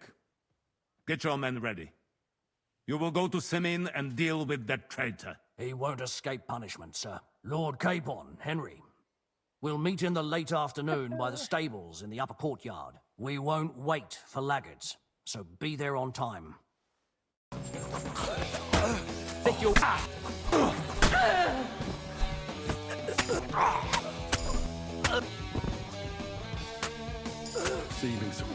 get your men ready. You will go to Semin and deal with that traitor. He won't escape punishment, sir. Lord Capon, Henry. We'll meet in the late afternoon by the stables in the upper courtyard. We won't wait for laggards, so be there on time. Take your... Receiving some...